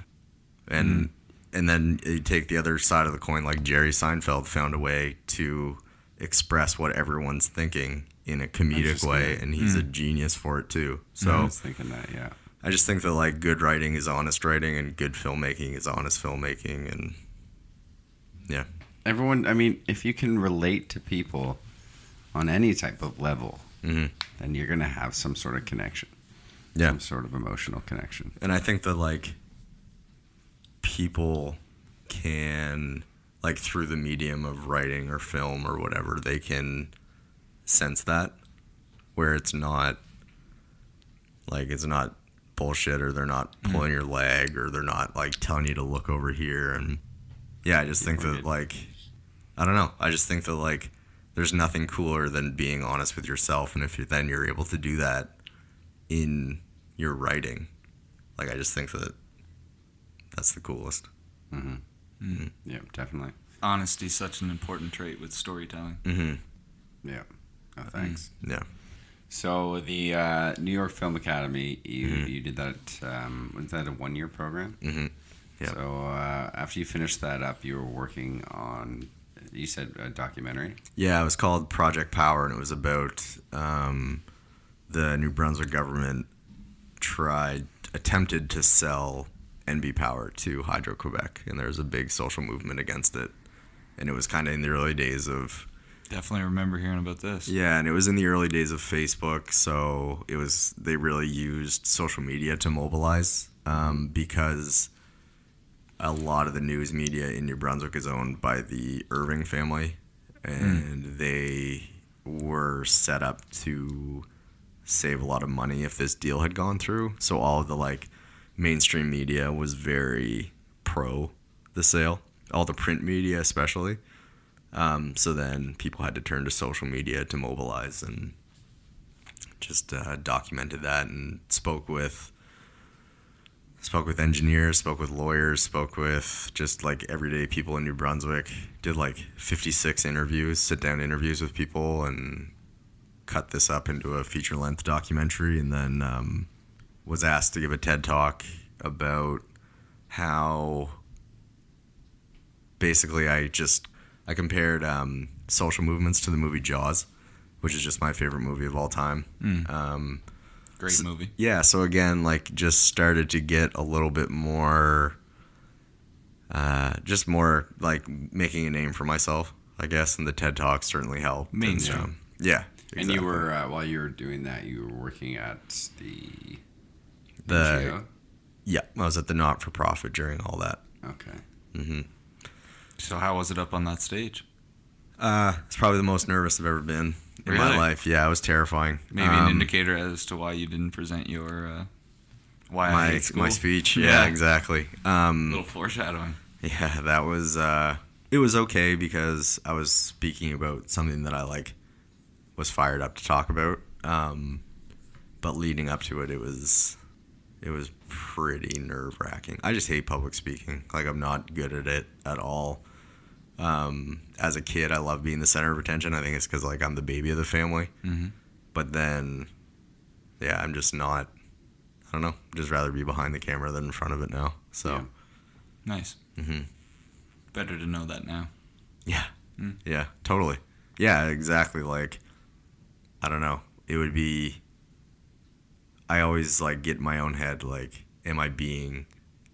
And then you take the other side of the coin, like Jerry Seinfeld found a way to express what everyone's thinking in a comedic way, and he's a genius for it too. I So was thinking that, yeah. I just think that like good writing is honest writing, and good filmmaking is honest filmmaking, and yeah. Everyone, I mean, if you can relate to people on any type of level, Mm-hmm. then you're gonna have some sort of connection, Yeah. some sort of emotional connection. And I think that, like, people can, like, through the medium of writing or film or whatever, they can sense that, where it's not, like, it's not bullshit, or they're not pulling your leg, or they're not, like, telling you to look over here. And yeah, I just think that, like, I don't know. I just think that, like, there's nothing cooler than being honest with yourself. And if you're able to do that in your writing, like, I just think that that's the coolest. Yeah, definitely. Honesty is such an important trait with storytelling. Mm-hmm. Yeah. Oh, thanks. Yeah. So the New York Film Academy, you did that. Was that a 1-year program? Mm-hmm. Yeah. So after you finished that up, you were working on, you said a documentary. Yeah, it was called Project Power, and it was about the New Brunswick government attempted to sell NB Power to Hydro-Quebec, and there was a big social movement against it. And it was kind of in the early days of... Definitely remember hearing about this. Yeah, and it was in the early days of Facebook, so they really used social media to mobilize, because a lot of the news media in New Brunswick is owned by the Irving family, and they were set up to save a lot of money if this deal had gone through. So all of the, like, mainstream media was very pro the sale, all the print media especially. So then people had to turn to social media to mobilize, and just documented that, and spoke with engineers, spoke with lawyers, spoke with just, like, everyday people in New Brunswick, did, like, 56 interviews, sit-down interviews with people, and cut this up into a feature-length documentary, and then was asked to give a TED Talk about how basically I compared social movements to the movie J.A.W.S, which is just my favorite movie of all time. Great movie. Yeah, so again, like, just started to get a little bit more, just more, like, making a name for myself, I guess, and the TED Talk certainly helped. Mainstream. Yeah, exactly. And you were, while you were doing that, you were working at the the yeah, I was at the not-for-profit during all that. Okay. So how was it up on that stage? It's probably the most nervous I've ever been in my Really? life. Yeah, it was terrifying. Maybe an indicator as to why you didn't present your why I hate school. my speech. Yeah, Yeah. exactly. A little foreshadowing. Yeah, that was it was okay because I was speaking about something that I, like, was fired up to talk about. But leading up to it, it was pretty nerve-wracking. I just hate public speaking. Like, I'm not good at it at all. As a kid, I love being the center of attention. I think it's because, like, I'm the baby of the family. Mm-hmm. But then, yeah, I'm just not. I don't know. I'd just rather be behind the camera than in front of it now. So, Yeah. Nice. Better to know that now. yeah, yeah, totally. Yeah, exactly. Like, I don't know. It would be. I always, like, get in my own head, like, am I being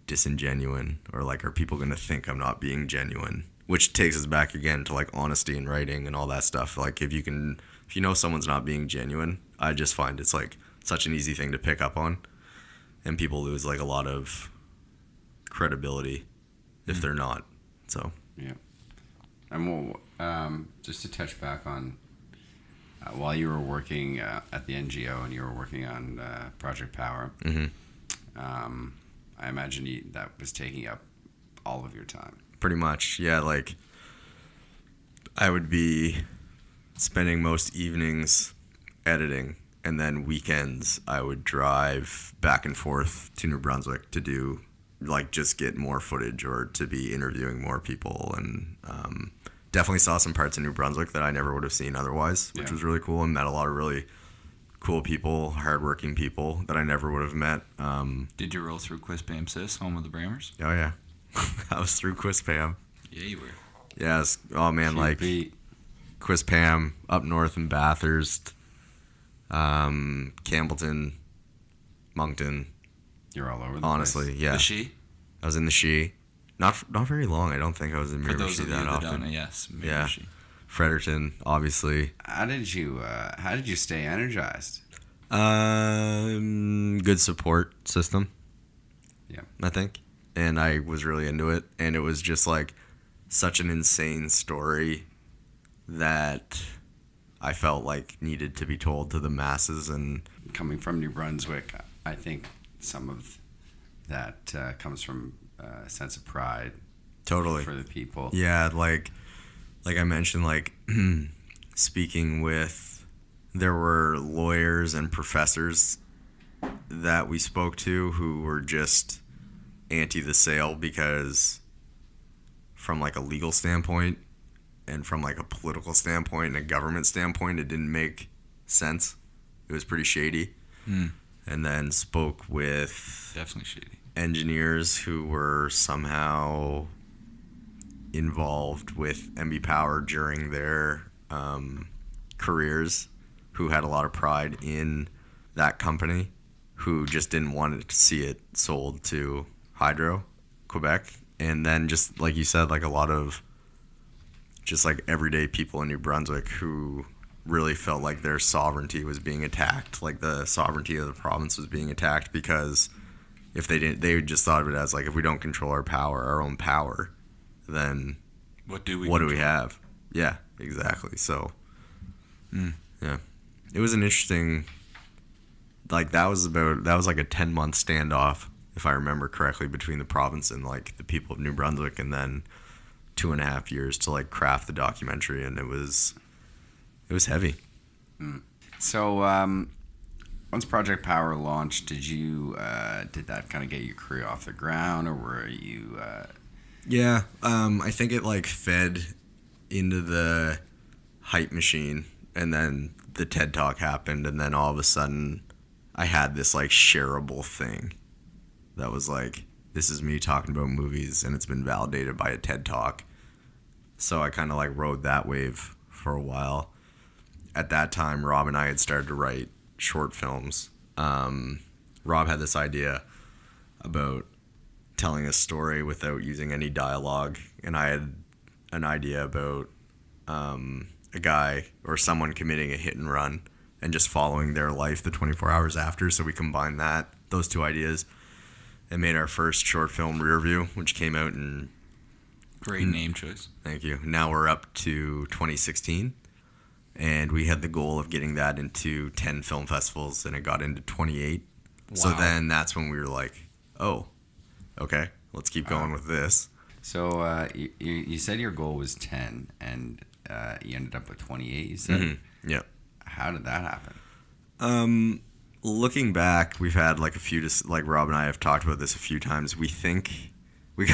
disingenuine, or, like, are people going to think I'm not being genuine? Which takes us back again to, like, honesty in writing and all that stuff. Like, if you know someone's not being genuine, I just find it's, like, such an easy thing to pick up on, and people lose, like, a lot of credibility if they're not. So Yeah. And just to touch back on, while you were working at the NGO and you were working on Project Power, I imagine that was taking up all of your time. pretty much, yeah. Like, I would be spending most evenings editing, and then weekends I would drive back and forth to New Brunswick to do, like, just get more footage or to be interviewing more people. And definitely saw some parts in New Brunswick that I never would have seen otherwise, which was really cool, and met a lot of really cool people, hardworking people that I never would have met. Did you roll through Quispam Sis, home of the Brammers? Oh yeah. I was through Quispam. Yeah, you were. Yeah, oh man, like Quispam up north in Bathurst, Campbellton, Moncton. You're all over the Honestly, place. yeah. The She? I was in the She. Not very long. I don't think I was in For those Miramichi of you that that often. don't know, yes. Yeah. She. Fredericton, obviously. How did you stay energized? Good support system, Yeah. I think. And I was really into it. And it was just like such an insane story that I felt like needed to be told to the masses. And Coming from New Brunswick, I think some of that comes from a sense of pride totally. for the people. Yeah, like I mentioned, like speaking with, there were lawyers and professors that we spoke to who were just anti the sale because from like a legal standpoint and from like a political standpoint and a government standpoint, it didn't make sense. It was pretty shady. And then spoke with Definitely shady. engineers who were somehow involved with MB Power during their careers, who had a lot of pride in that company, who just didn't want to see it sold to Hydro Quebec. And then just like you said, like a lot of just like everyday people in New Brunswick who really felt like their sovereignty was being attacked, like the sovereignty of the province was being attacked, because if they didn't, they just thought of it as like, if we don't control our power, our own power, then What do we have? Yeah, exactly. So, yeah, it was an interesting, like that was like a 10-month standoff, if I remember correctly, between the province and like the people of New Brunswick, and then 2.5 years to like craft the documentary, and it was heavy. So once Project Power launched, did that kind of get your career off the ground, or were you? Yeah, I think it like fed into the hype machine, and then the TED Talk happened, and then all of a sudden I had this like shareable thing that was like, this is me talking about movies, and it's been validated by a TED Talk. So I kind of like rode that wave for a while. At that time, Rob and I had started to write short films. Rob had this idea about telling a story without using any dialogue, and I had an idea about a guy or someone committing a hit and run and just following their life the 24 hours after. So we combined those two ideas, and made our first short film, Rear View, which came out in... Great name choice. Thank you. Now we're up to 2016, and we had the goal of getting that into 10 film festivals, and it got into 28. Wow. So then that's when we were like, oh, okay, let's keep going with this. So you said your goal was 10, and you ended up with 28, you said? Mm-hmm. Yep. How did that happen? Looking back, we've had like a few, like Rob and I have talked about this a few times. We think we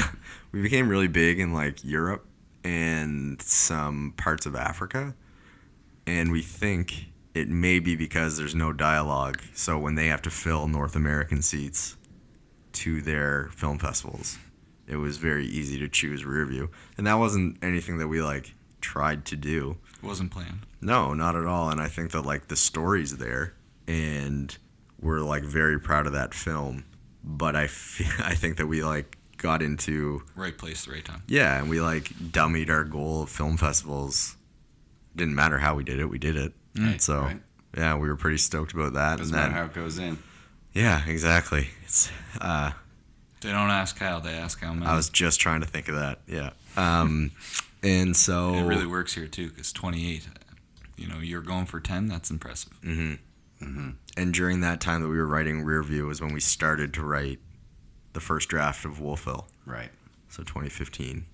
became really big in like Europe and some parts of Africa, and we think it may be because there's no dialogue. So when they have to fill North American seats to their film festivals, it was very easy to choose Rear View, and that wasn't anything that we like tried to do. Wasn't planned. No, not at all. And I think that like the story's there, and we're like very proud of that film. But I think that we like got into right place, the right time. Yeah, and we like dummied our goal of film festivals. Didn't matter how we did it, we did it. Right, so right. Yeah, we were pretty stoked about that. Doesn't matter how it goes in. Yeah, exactly. It's They don't ask how, they ask how many. I was just trying to think of that. Yeah. And so it really works here too, because 28, you're going for 10. That's impressive. And during that time that we were writing Rear View was when we started to write the first draft of Wolfville. Right. So 2015.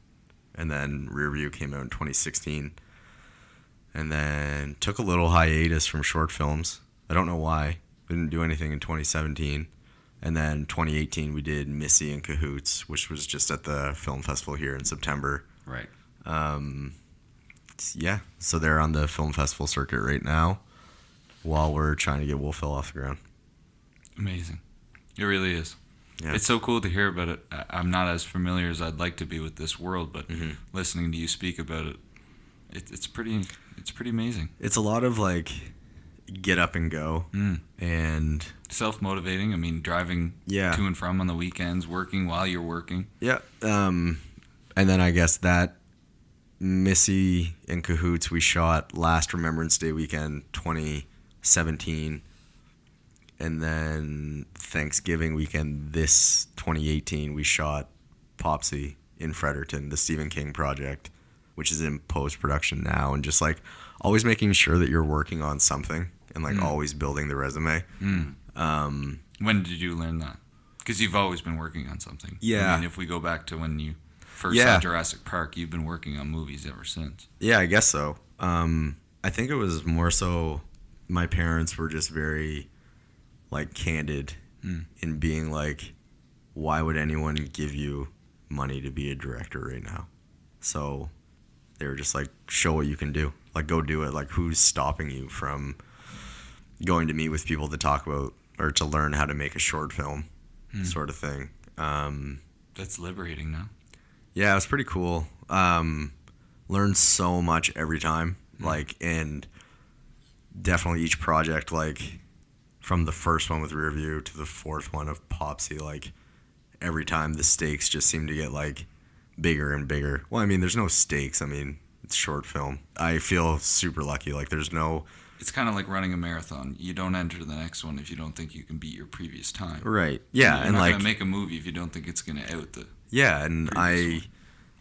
And then Rear View came out in 2016. And then took a little hiatus from short films. I don't know why. We didn't do anything in 2017. And then 2018 we did Missy and Cahoots, which was just at the film festival here in September. Right. Yeah, so they're on the film festival circuit right now while we're trying to get Wolfville off the ground. Amazing. It really is. Yeah. It's so cool to hear about it. I'm not as familiar as I'd like to be with this world, but listening to you speak about it, it's pretty amazing. It's a lot of like get up and go and self-motivating. I mean, driving to and from on the weekends, working while you're working. Yeah. And then I guess that Missy and Cahoots, we shot last Remembrance Day weekend 2017. And then Thanksgiving weekend this 2018, we shot Popsy in Fredericton, the Stephen King project, which is in post-production now. And just like always making sure that you're working on something and like always building the resume. When did you learn that? Because you've always been working on something. Yeah. I mean, if we go back to when you first saw Jurassic Park, you've been working on movies ever since. Yeah, I guess so. I think it was more so my parents were just very like candid in being like, why would anyone give you money to be a director right now? So they were just like, show what you can do. Like, go do it. Like, who's stopping you from going to meet with people to talk about or to learn how to make a short film sort of thing. That's liberating now. Yeah, it was pretty cool. Learned so much every time. Like, and definitely each project, like, from the first one with Rearview to the fourth one of Popsy, like, every time the stakes just seem to get, like, bigger and bigger. Well, I mean, there's no stakes. I mean, it's short film. I feel super lucky. Like, there's no... It's kind of like running a marathon. You don't enter the next one if you don't think you can beat your previous time. Right. Yeah, You're and not like... gonna make a movie if you don't think it's gonna out the... Yeah, and previous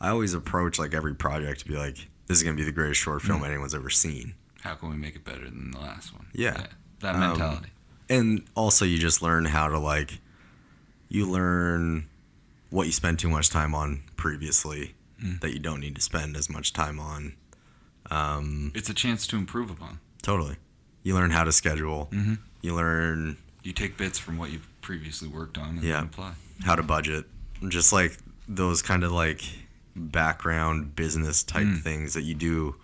I always approach, like, every project to be like, this is going to be the greatest short film anyone's ever seen. How can we make it better than the last one? Yeah. That mentality. And also you just learn how to, like, you learn what you spent too much time on previously that you don't need to spend as much time on. It's a chance to improve upon. Totally. You learn how to schedule. You learn You take bits from what you've previously worked on and then apply. how to budget. Just, like, those kind of, like, background business type things that you do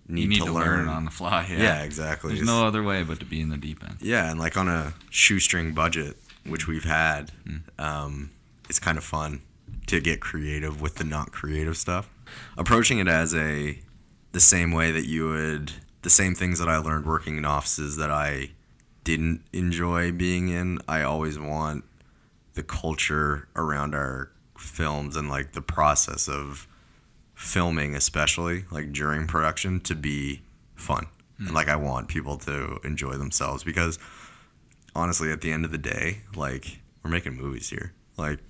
You need to learn on the fly. Yeah, exactly. There's no other way but to be in the deep end. Yeah, and like on a shoestring budget, which we've had, it's kind of fun to get creative with the not creative stuff. Approaching it as the same way that you would, the same things that I learned working in offices that I didn't enjoy being in, I always want the culture around our films and like the process of filming, especially like during production, to be fun. And like I want people to enjoy themselves because honestly at the end of the day, like we're making movies here. Like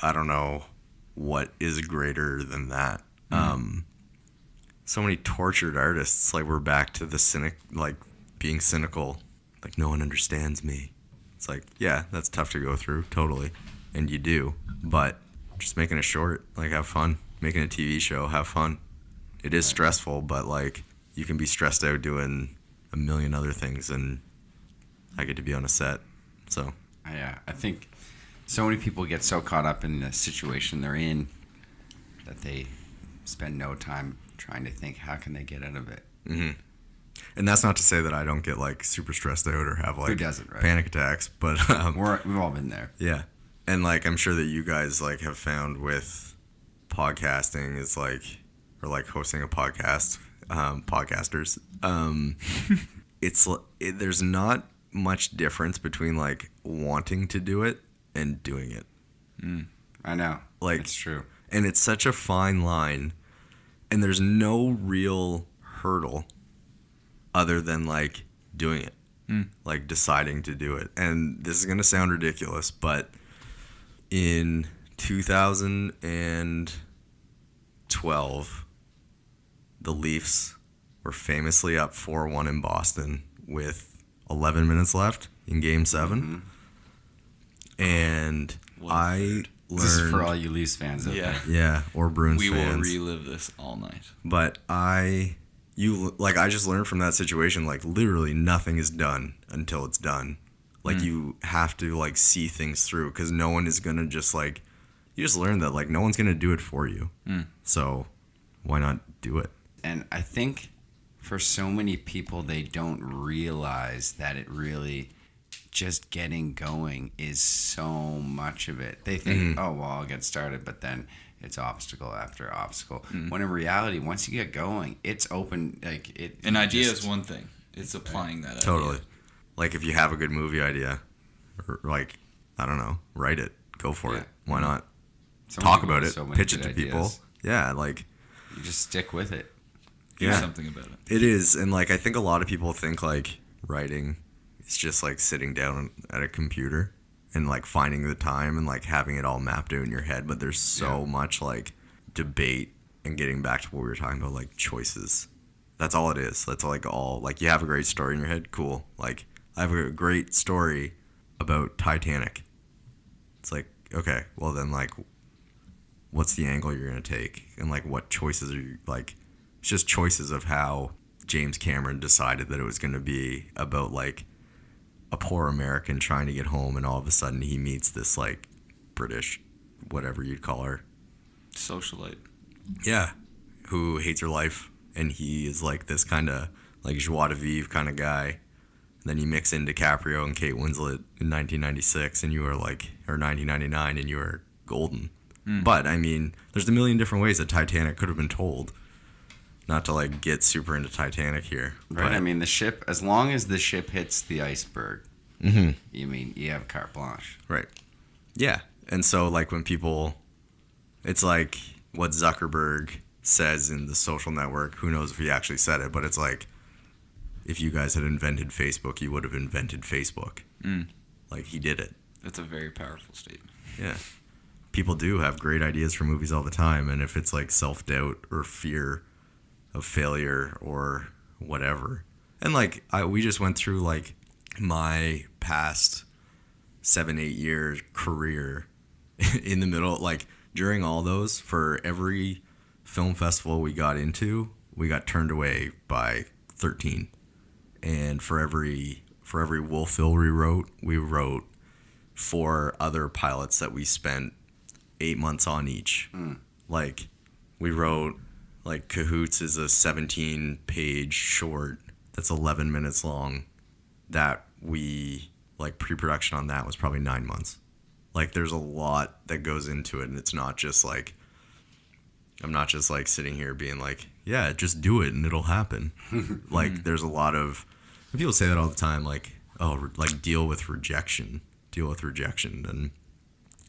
I don't know what is greater than that. So many tortured artists, like we're back to the like being cynical, like no one understands me. It's like, yeah, that's tough to go through, totally. And you do, but just making a short, like have fun. Making a TV show, have fun. It is stressful, but like you can be stressed out doing a million other things, and I get to be on a set. So Yeah, I think so many people get so caught up in the situation they're in that they spend no time trying to think how can they get out of it. and that's not to say that I don't get like super stressed out or have Who like doesn't, right? panic attacks, but We've all been there. yeah. And like I'm sure that you guys like have found with podcasting is like, or like hosting a podcast, podcasters, there's not much difference between like wanting to do it and doing it. I know. Like it's true. And it's such a fine line, and there's no real hurdle other than like doing it, like deciding to do it. And this is gonna sound ridiculous, but in 2012, the Leafs were famously up 4-1 in Boston with 11 minutes left in Game 7. And I learned... This is for all you Leafs fans out there. Yeah, or Bruins We fans. will relive this all night. But I just learned from that situation, like literally nothing is done until it's done. Like you have to like see things through because no one is going to just like... You just learn that like no one's going to do it for you. So why not do it? And I think for so many people, they don't realize that it really just getting going is so much of it. They think, oh, well, I'll get started, but then it's obstacle after obstacle. When in reality, once you get going, it's open. Like it. An idea is one thing. It's applying that idea. Totally. Like if you have a good movie idea, or like, I don't know, write it. Go for it. Why not? So Talk many about people it. have so many Pitch it good to people. ideas. Yeah, like You just stick with it. Do something about it. It is, and like I think a lot of people think like writing is just like sitting down at a computer and like finding the time and like having it all mapped out in your head, but there's so much like debate and getting back to what we were talking about, like choices. That's all it is. That's like all, like you have a great story in your head, cool. Like I have a great story about Titanic. It's like, okay, well then like what's the angle you're going to take and like what choices are you like, it's just choices of how James Cameron decided that it was going to be about like a poor American trying to get home, and all of a sudden he meets this like British, whatever you'd call her, Socialite. yeah, who hates her life, and he is like this kind of like J.A.W.S kind of guy. And then you mix in DiCaprio and Kate Winslet in 1996, and you are like, or 1999, and you are golden. But I mean, there's a million different ways that Titanic could have been told. Not to like get super into Titanic here, Right. but I mean, the ship, as long as the ship hits the iceberg, you mean you have carte blanche. right, yeah. And so like when people, it's like what Zuckerberg says in The Social Network. Who knows if he actually said it, but it's like, if you guys had invented Facebook, you would have invented Facebook. Like he did it. That's a very powerful statement. Yeah. People do have great ideas for movies all the time, and if it's like self-doubt or fear of failure or whatever. And like we just went through like my past 7-8 years career in the middle, like during all those, for every film festival we got into, we got turned away by 13. And for every Wolfville we wrote 4 other pilots that we spent 8 months on each. Like we wrote, like Cahoots is a 17-page short that's 11 minutes long that we, like pre-production on that was probably 9 months. Like there's a lot that goes into it, and it's not just like, I'm not just like sitting here being like, yeah, just do it and it'll happen. Like there's a lot of, people say that all the time, like, oh, like deal with rejection. And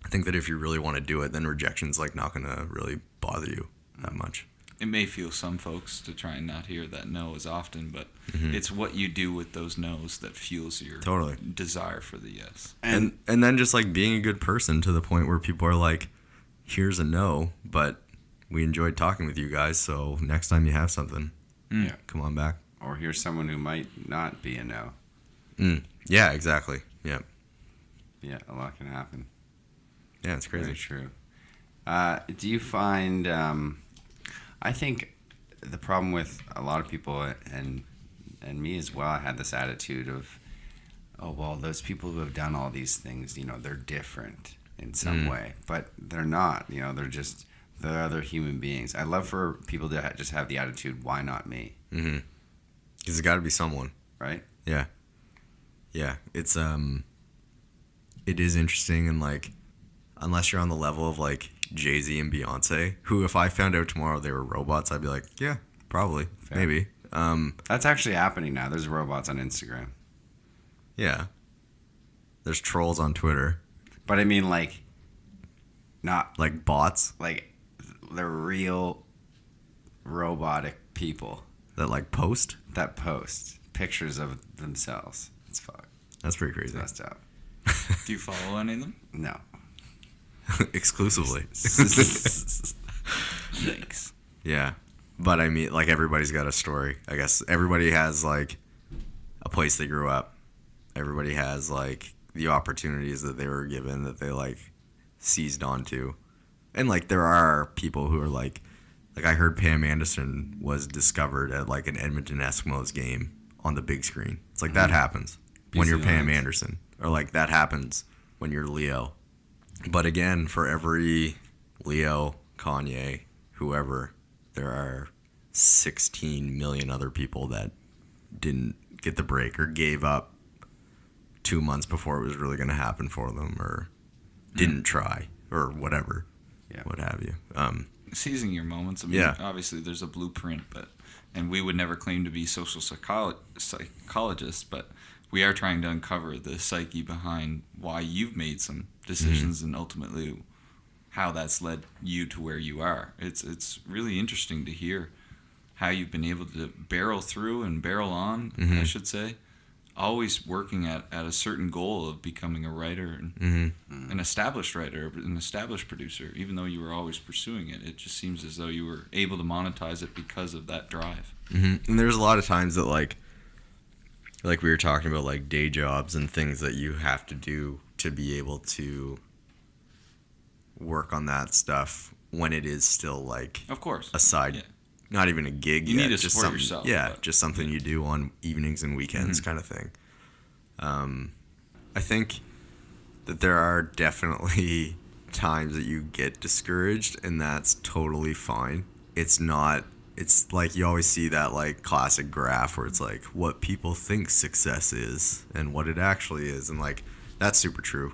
I think that if you really want to do it, then rejection's like not going to really bother you that much. It may feel some folks to try and not hear that no as often, but it's what you do with those no's that fuels your desire for the yes. And then just like being a good person to the point where people are like, here's a no, but we enjoyed talking with you guys, so next time you have something, come on back. Or here's someone who might not be a no. Yeah, exactly. Yeah. Yeah, a lot can happen. Yeah, it's crazy. Very true. Do you find, I think the problem with a lot of people, and me as well, I had this attitude of, oh, well, those people who have done all these things, you know, they're different in some way. But they're not, you know, they're other human beings. I love for people to just have the attitude, why not me? Because it's got to be someone. Right? Yeah. Yeah. It's, it is interesting, and like, unless you're on the level of like Jay-Z and Beyonce, who if I found out tomorrow they were robots, I'd be like, yeah, probably, maybe. That's actually happening now. There's robots on Instagram. Yeah. There's trolls on Twitter. But I mean, like, not like bots. Like, they're real robotic people That like post. that post pictures of themselves. It's fucked. That's pretty It's crazy. messed up. Do you follow any of them? No. Exclusively. Thanks. Yeah. But I mean, like, everybody's got a story. I guess everybody has like a place they grew up. Everybody has like the opportunities that they were given that they like seized onto. And like there are people who are like I heard Pam Anderson was discovered at like an Edmonton Eskimos game on the big screen. It's like that happens when you're Pam Anderson, or like that happens when you're Leo. But again, for every Leo, Kanye, whoever, there are 16 million other people that didn't get the break or gave up 2 months before it was really going to happen for them, or didn't try, or whatever, what have you. Seizing your moments. I mean, obviously there's a blueprint, and we would never claim to be social psychologists, but we are trying to uncover the psyche behind why you've made some decisions and ultimately how that's led you to where you are. It's really interesting to hear how you've been able to barrel through and barrel on, I should say, always working at a certain goal of becoming a writer and an established writer, an established producer. Even though you were always pursuing it, it just seems as though you were able to monetize it because of that drive. And there's a lot of times that like we were talking about, like day jobs and things that you have to do to be able to work on that stuff when it is still like Of course, a side, not even a gig You yet, need to just support something, yourself, yeah, but- just something you do on evenings and weekends kind of thing. I think that there are definitely times that you get discouraged, and that's totally fine. It's like you always see that like classic graph where it's like what people think success is and what it actually is, and like that's super true.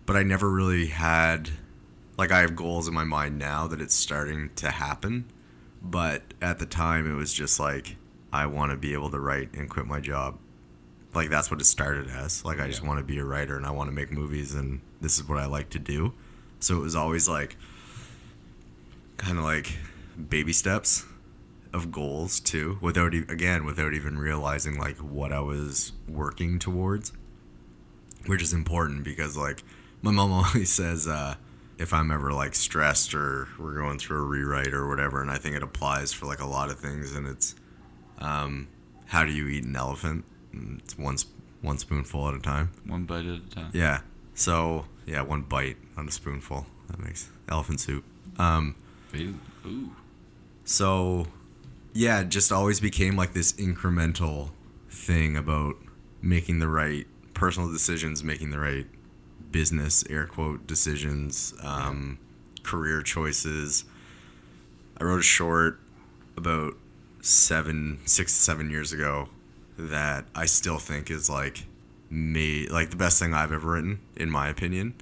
But I never really had, like, I have goals in my mind now that it's starting to happen, but at the time it was just like I want to be able to write and quit my job. Like that's what it started as. Like I just want to be a writer and I want to make movies and this is what I like to do. So it was always like kind of like baby steps of goals too, without even realizing like what I was working towards, which is important because like my mom always says if I'm ever like stressed or we're going through a rewrite or whatever, and I think it applies for like a lot of things, and it's how do you eat an elephant? And it's one spoonful at a time. One bite at a time. Yeah. So yeah, one bite on a spoonful. That makes elephant soup. Ooh. So yeah, it just always became like this incremental thing about making the right personal decisions, making the right business air quote decisions, career choices. I wrote a short about 6 to 7 years ago that I still think is like the best thing I've ever written, in my opinion.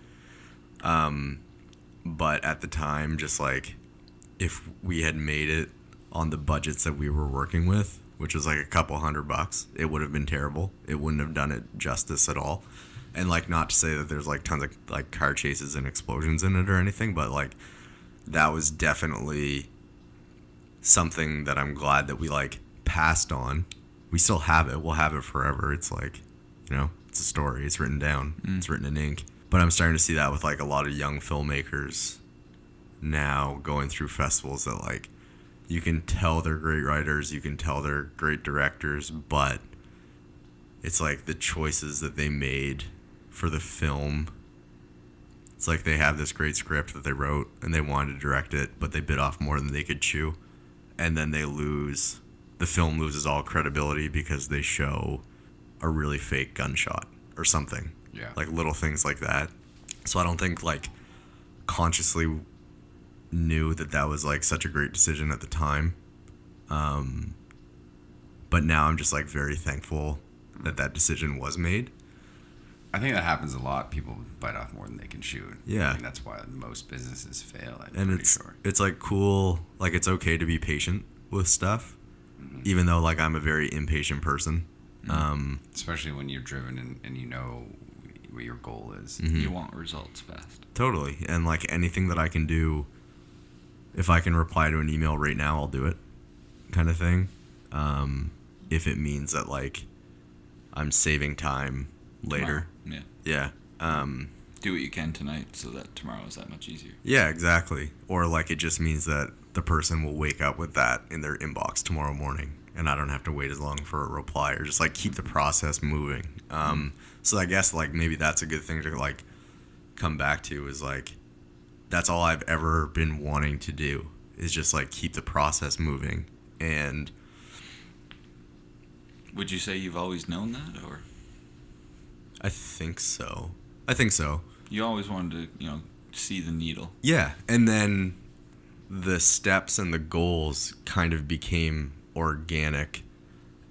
But at the time, just like if we had made it on the budgets that we were working with, which was like a couple $100, it would have been terrible. It wouldn't have done it justice at all. And like, not to say that there's like tons of like car chases and explosions in it or anything, but like that was definitely something that I'm glad that we like passed on. We still have it. We'll have it forever. It's like, it's a story. It's written down. It's written in ink. But I'm starting to see that with like a lot of young filmmakers now going through festivals that like you can tell they're great writers, you can tell they're great directors, but it's like the choices that they made for the film. It's like they have this great script that they wrote and they wanted to direct it, but they bit off more than they could chew. And then the film loses all credibility because they show a really fake gunshot or something. Yeah. Like little things like that. So I don't think like consciously knew that was like such a great decision at the time. But now I'm just like very thankful that decision was made. I think that happens a lot. People bite off more than they can chew. Yeah. I mean, that's why most businesses fail. And it's like cool. Like it's okay to be patient with stuff, even though like I'm a very impatient person. Especially when you're driven and you know what your goal is. You want results fast. Totally. And like anything that I can do, if I can reply to an email right now, I'll do it, kind of thing. If it means that like I'm saving time later. Tomorrow. Yeah. Do what you can tonight so that tomorrow is that much easier. Yeah, exactly. Or like it just means that the person will wake up with that in their inbox tomorrow morning and I don't have to wait as long for a reply, or just like keep the process moving. So I guess like maybe that's a good thing to like come back to, is like that's all I've ever been wanting to do, is just like keep the process moving. And would you say you've always known that, or I think so. you always wanted to, see the needle? Yeah, and then the steps and the goals kind of became organic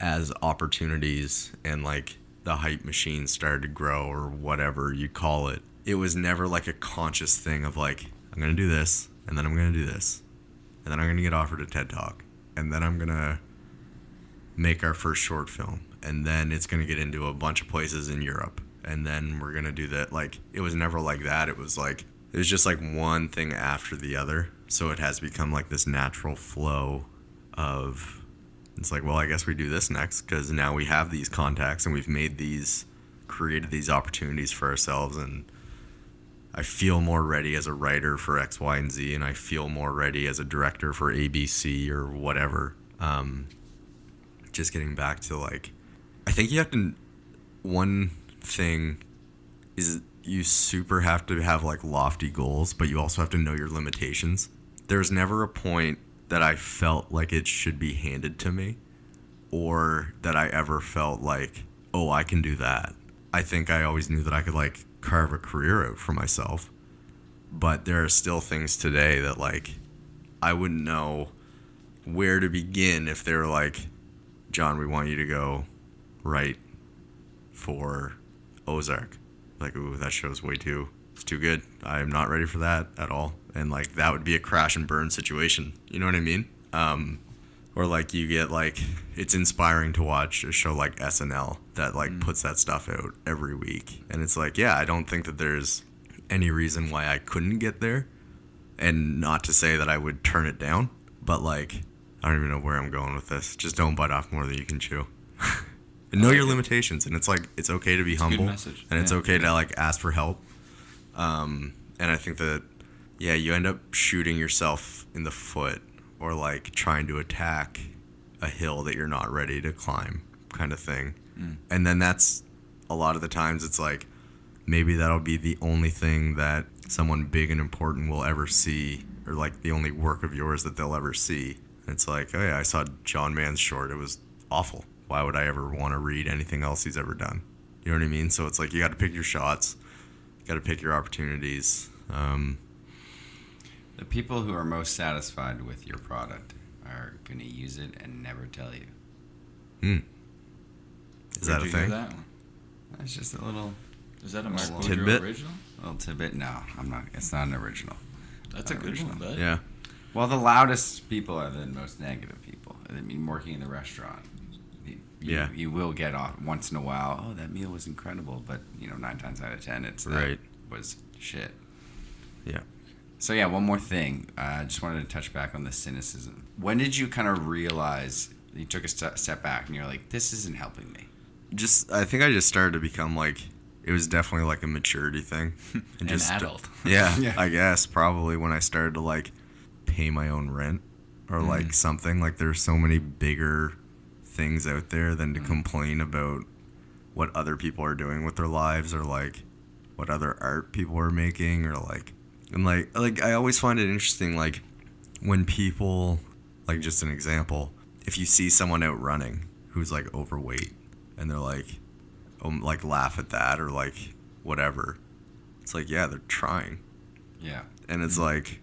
as opportunities and like the hype machine started to grow, or whatever you call it. It was never like a conscious thing of like, I'm going to do this, and then I'm going to do this, and then I'm going to get offered a TED Talk, and then I'm going to make our first short film, and then it's going to get into a bunch of places in Europe, and then we're going to do that. Like, it was never like that. It was like, it was just like one thing after the other. So it has become like this natural flow of, it's like, well, I guess we do this next because now we have these contacts and we've created these opportunities for ourselves. And I feel more ready as a writer for X, Y, and Z, and I feel more ready as a director for ABC or whatever. Just getting back to like, I think you have to, one thing is you super have to have like lofty goals, but you also have to know your limitations. There's never a point that I felt like it should be handed to me or that I ever felt like, oh, I can do that. I think I always knew that I could like carve a career out for myself. But there are still things today that like I wouldn't know where to begin if they were like, John, we want you to go write for Ozark. Like, ooh, that show's it's too good. I am not ready for that at all. And like that would be a crash and burn situation. You know what I mean? Or like you get like, it's inspiring to watch a show like SNL that like puts that stuff out every week. And it's like, yeah, I don't think that there's any reason why I couldn't get there. And not to say that I would turn it down, but like, I don't even know where I'm going with this. Just don't bite off more than you can chew. And know your limitations. And it's like, it's okay to be humble. Good message. And it's okay to like ask for help. And I think that, yeah, you end up shooting yourself in the foot or like trying to attack a hill that you're not ready to climb kind of thing. And then that's a lot of the times it's like, maybe that'll be the only thing that someone big and important will ever see, or like the only work of yours that they'll ever see. And it's like, oh yeah, I saw Jon Mann's short. It was awful. Why would I ever want to read anything else he's ever done? You know what I mean? So it's like, you got to pick your shots. You got to pick your opportunities. The people who are most satisfied with your product are going to use it and never tell you. Is that a thing? That one? It's just a little... Is that a Mark Woodrow tidbit? original? Little tidbit? No, I'm not. It's not an original. That's a good one, bud. Yeah. Well, the loudest people are the most negative people. I mean, working in the restaurant. You will get off once in a while, oh, that meal was incredible, but, 9 times out of 10, it's that was shit. Yeah. So, yeah, one more thing. I just wanted to touch back on the cynicism. When did you kind of realize you took a step back and you're like, this isn't helping me? I think I just started to become like, it was definitely like a maturity thing. And just, an adult. Yeah, Yeah. I guess probably when I started to like pay my own rent or like something. Like there's so many bigger things out there than to complain about what other people are doing with their lives or like what other art people are making or like, and like I always find it interesting, like when people, like just an example, if you see someone out running who's like overweight and they're like laugh at that or like whatever, it's like, yeah, they're trying. Yeah. And it's like,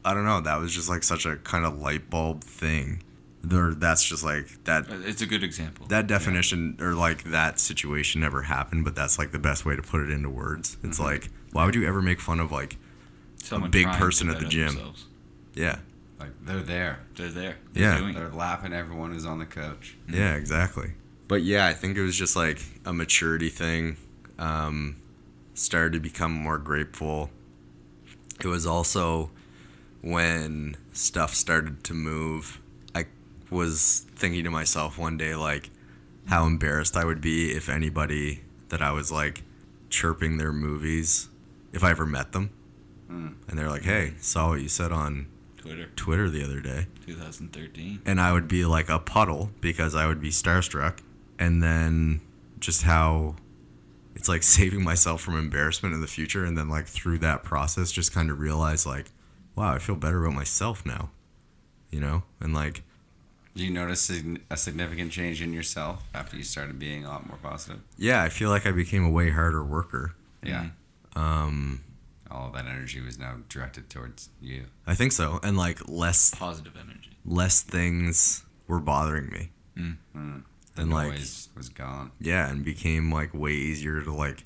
I don't know, that was just like such a kind of light bulb thing. That's just like that. It's a good example. That definition or like that situation never happened, but that's like the best way to put it into words. It's like, why would you ever make fun of like Someone a big trying person to at the better gym? themselves. Yeah. Like, they're there. They're there. Yeah. Doing They're it. laughing. Everyone is on the couch. Yeah, exactly. But yeah, I think it was just like a maturity thing. Started to become more grateful. It was also when stuff started to move. I was thinking to myself one day, like, how embarrassed I would be if anybody that I was like chirping their movies, if I ever met them. And they're like, hey, saw what you said on Twitter the other day. 2013. And I would be like a puddle because I would be starstruck. And then just how it's like saving myself from embarrassment in the future. And then like through that process, just kind of realize like, wow, I feel better about myself now, And like, Do you notice a significant change in yourself after you started being a lot more positive? yeah, I feel like I became a way harder worker. Yeah. All of that energy was now directed towards you. I think so. And like Positive energy. less things were bothering me. The And like, noise was gone. yeah, and became like way easier to like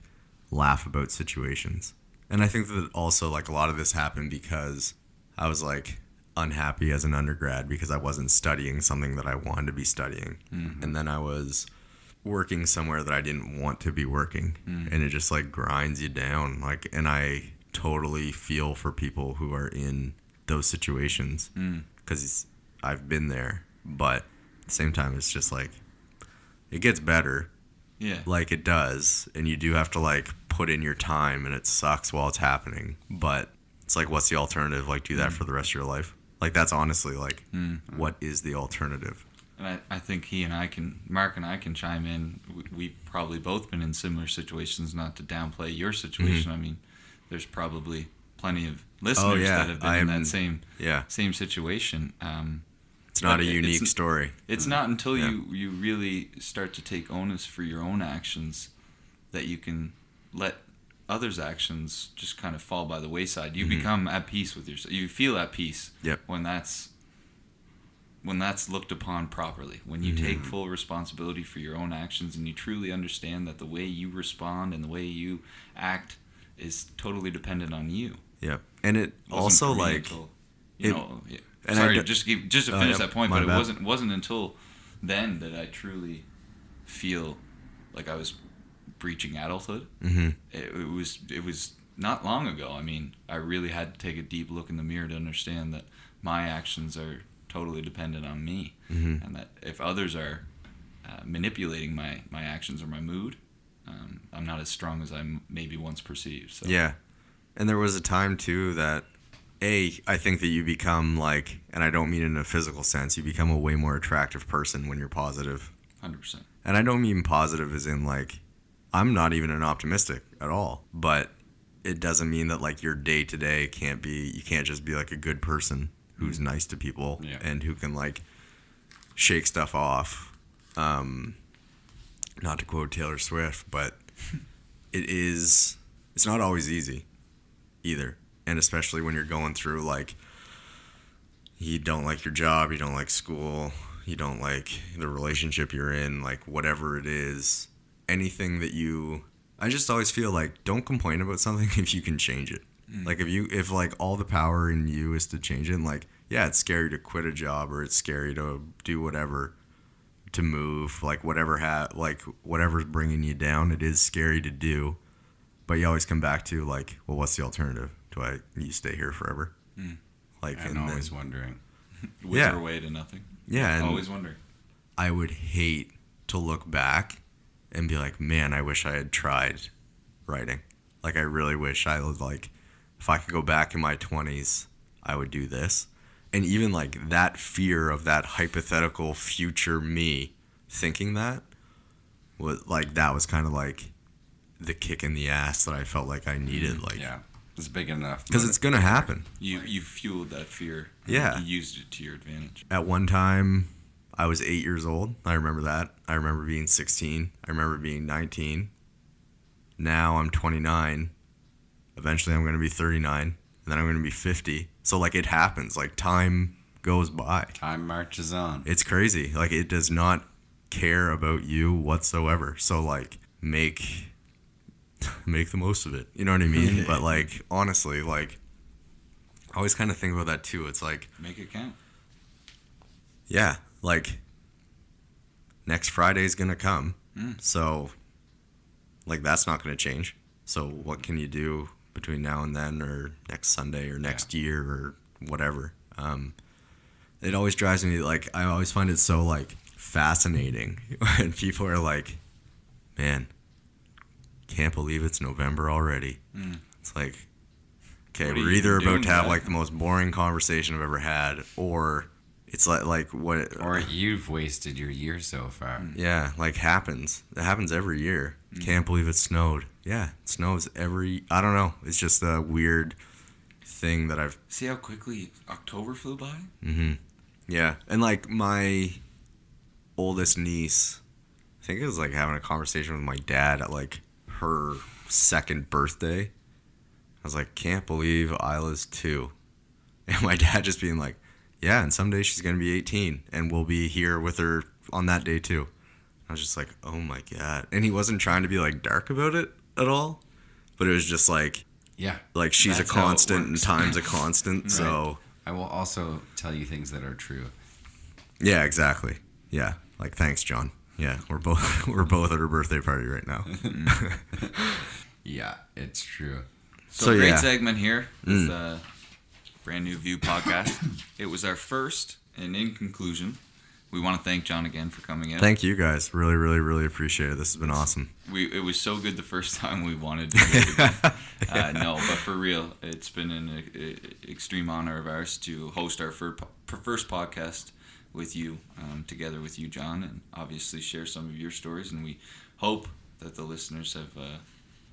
laugh about situations. And I think that also like a lot of this happened because I was like unhappy as an undergrad because I wasn't studying something that I wanted to be studying. And then I was working somewhere that I didn't want to be working. And it just like grinds you down. Like, and I totally feel for people who are in those situations because I've been there, but at the same time, it's just like it gets better. Yeah. Like it does, and you do have to like put in your time, and it sucks while it's happening, but it's like, what's the alternative? Like, do that for the rest of your life? Like, that's honestly like what is the alternative? And I think Mark and I can chime in. We've probably both been in similar situations, not to downplay your situation. I mean, there's probably plenty of listeners that have been in that same situation. It's not a unique story. It's not until you really start to take onus for your own actions that you can let others' actions just kind of fall by the wayside. You become at peace with yourself. You feel at peace when that's looked upon properly. When you take full responsibility for your own actions and you truly understand that the way you respond and the way you act is totally dependent on you. Yeah. And it also like just to finish that point, but it wasn't until then that I truly feel like I was breaching adulthood. It was not long ago. I mean, I really had to take a deep look in the mirror to understand that my actions are totally dependent on me, and that if others are manipulating my actions or my mood, I'm not as strong as I maybe once perceived. So. Yeah. And there was a time too that I think that you become like, and I don't mean in a physical sense, you become a way more attractive person when you're positive. 100%. And I don't mean positive as in like, I'm not even an optimistic at all, but it doesn't mean that like your day to day you can't just be like a good person who's nice to people and who can like shake stuff off. Not to quote Taylor Swift, but it's not always easy either. And especially when you're going through like, you don't like your job, you don't like school, you don't like the relationship you're in, like whatever it is, anything that I just always feel like, don't complain about something if you can change it. Like if like all the power in you is to change it, and like, yeah, it's scary to quit a job or it's scary to do whatever, to move, like whatever's bringing you down, it is scary to do. But you always come back to like, well, what's the alternative? You stay here forever? Like, I'm always wondering. Wither away to nothing. Yeah. And always wondering. I would hate to look back and be like, man, I wish I had tried writing. Like, I really wish I was like, if I could go back in my 20s, I would do this. And even like that fear of that hypothetical future me thinking that that was kind of like the kick in the ass that I felt like I needed. Like, yeah, it's big enough. Because it's going to happen. You fueled that fear. Yeah. You used it to your advantage. At one time, I was 8 years old. I remember that. I remember being 16. I remember being 19. Now I'm 29. Eventually I'm going to be 39. And then I'm going to be 50. So, like, it happens. Like, time goes by. Time marches on. It's crazy. Like, it does not care about you whatsoever. So, like, make the most of it. You know what I mean? But, like, honestly, like, I always kind of think about that, too. It's like... Make it count. Yeah. Like, next Friday's going to come. So, like, that's not going to change. So, what can you do between now and then, or next Sunday, or next year, or whatever? It always drives me, like, I always find it so, like, fascinating when people are like, man, can't believe it's November already. It's like, okay, we're either about to have, like, the most boring conversation I've ever had, or... It's like what... Or you've wasted your year so far. Yeah, like happens. It happens every year. Can't believe it snowed. Yeah, it snows every... I don't know. It's just a weird thing that I've... See how quickly October flew by? Yeah, and like my oldest niece, I think it was like having a conversation with my dad at like her second birthday. I was like, can't believe Isla's 2. And my dad just being like, yeah, and someday she's going to be 18, and we'll be here with her on that day, too. I was just like, oh, my God. And he wasn't trying to be, like, dark about it at all, but it was just like, yeah, like she's a constant and time's a constant, right. So. I will also tell you things that are true. Yeah, exactly. Yeah, like, thanks, John. Yeah, we're both at her birthday party right now. Yeah, it's true. So great yeah. segment here with Brand New View podcast. It was our first, and in conclusion, we want to thank Jon again for coming in. Thank you guys. Really, really, really appreciate it. This has been awesome. It was so good the first time we wanted to do it again. No, but for real, it's been an extreme honor of ours to host our first podcast with you, together with you, Jon, and obviously share some of your stories. And we hope that the listeners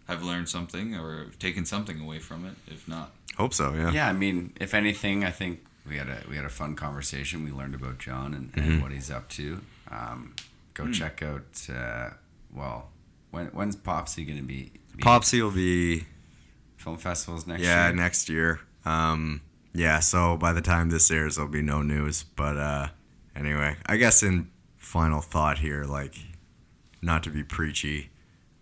have learned something or taken something away from it. If not, Hope so. Yeah. Yeah, I mean, if anything, I think we had a fun conversation. We learned about Jon and what he's up to. Go check out. When's Popsy going to be? Popsy will be Film festivals next year. next year. So by the time this airs, there'll be no news. But anyway, I guess in final thought here, like, not to be preachy,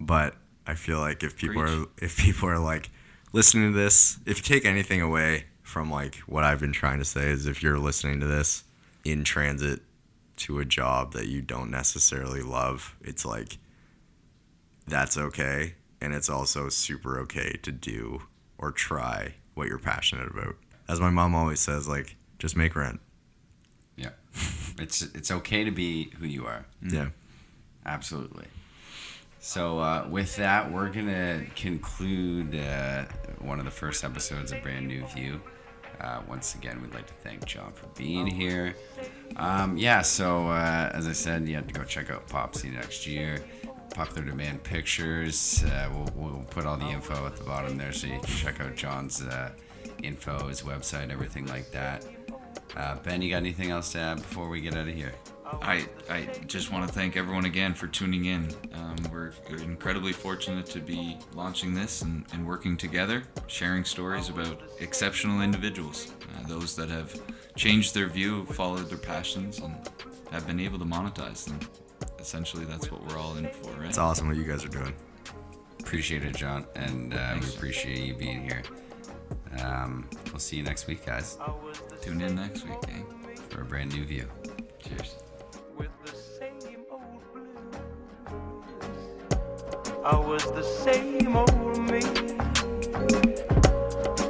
but I feel like if people are like listening to this, if you take anything away from like what I've been trying to say, is if you're listening to this in transit to a job that you don't necessarily love, it's like, that's okay. And it's also super okay to do or try what you're passionate about. As my mom always says, like, just make rent. Yeah. It's okay to be who you are. Yeah. Absolutely. So with that, we're going to conclude one of the first episodes of Brand New View. Once again, we'd like to thank Jon for being here. So as I said, you have to go check out Popsy next year. Popular Demand Pictures. We'll put all the info at the bottom there so you can check out Jon's info, his website, everything like that. Ben, you got anything else to add before we get out of here? I just want to thank everyone again for tuning in. We're incredibly fortunate to be launching this and working together, sharing stories about exceptional individuals, those that have changed their view, followed their passions, and have been able to monetize them. Essentially, that's what we're all in for, right? It's awesome what you guys are doing. Appreciate it, Jon, and we appreciate you being here. We'll see you next week, guys, Tune in next week, gang. for a Brand New View. Cheers. With the same old blues. I was the same old me.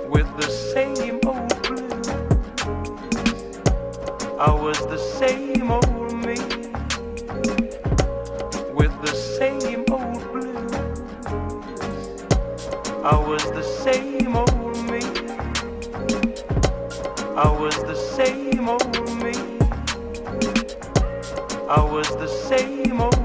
With the same old blues. I was the same old me. With the same old blues. I was the same old me. I was the same old me. I was the same old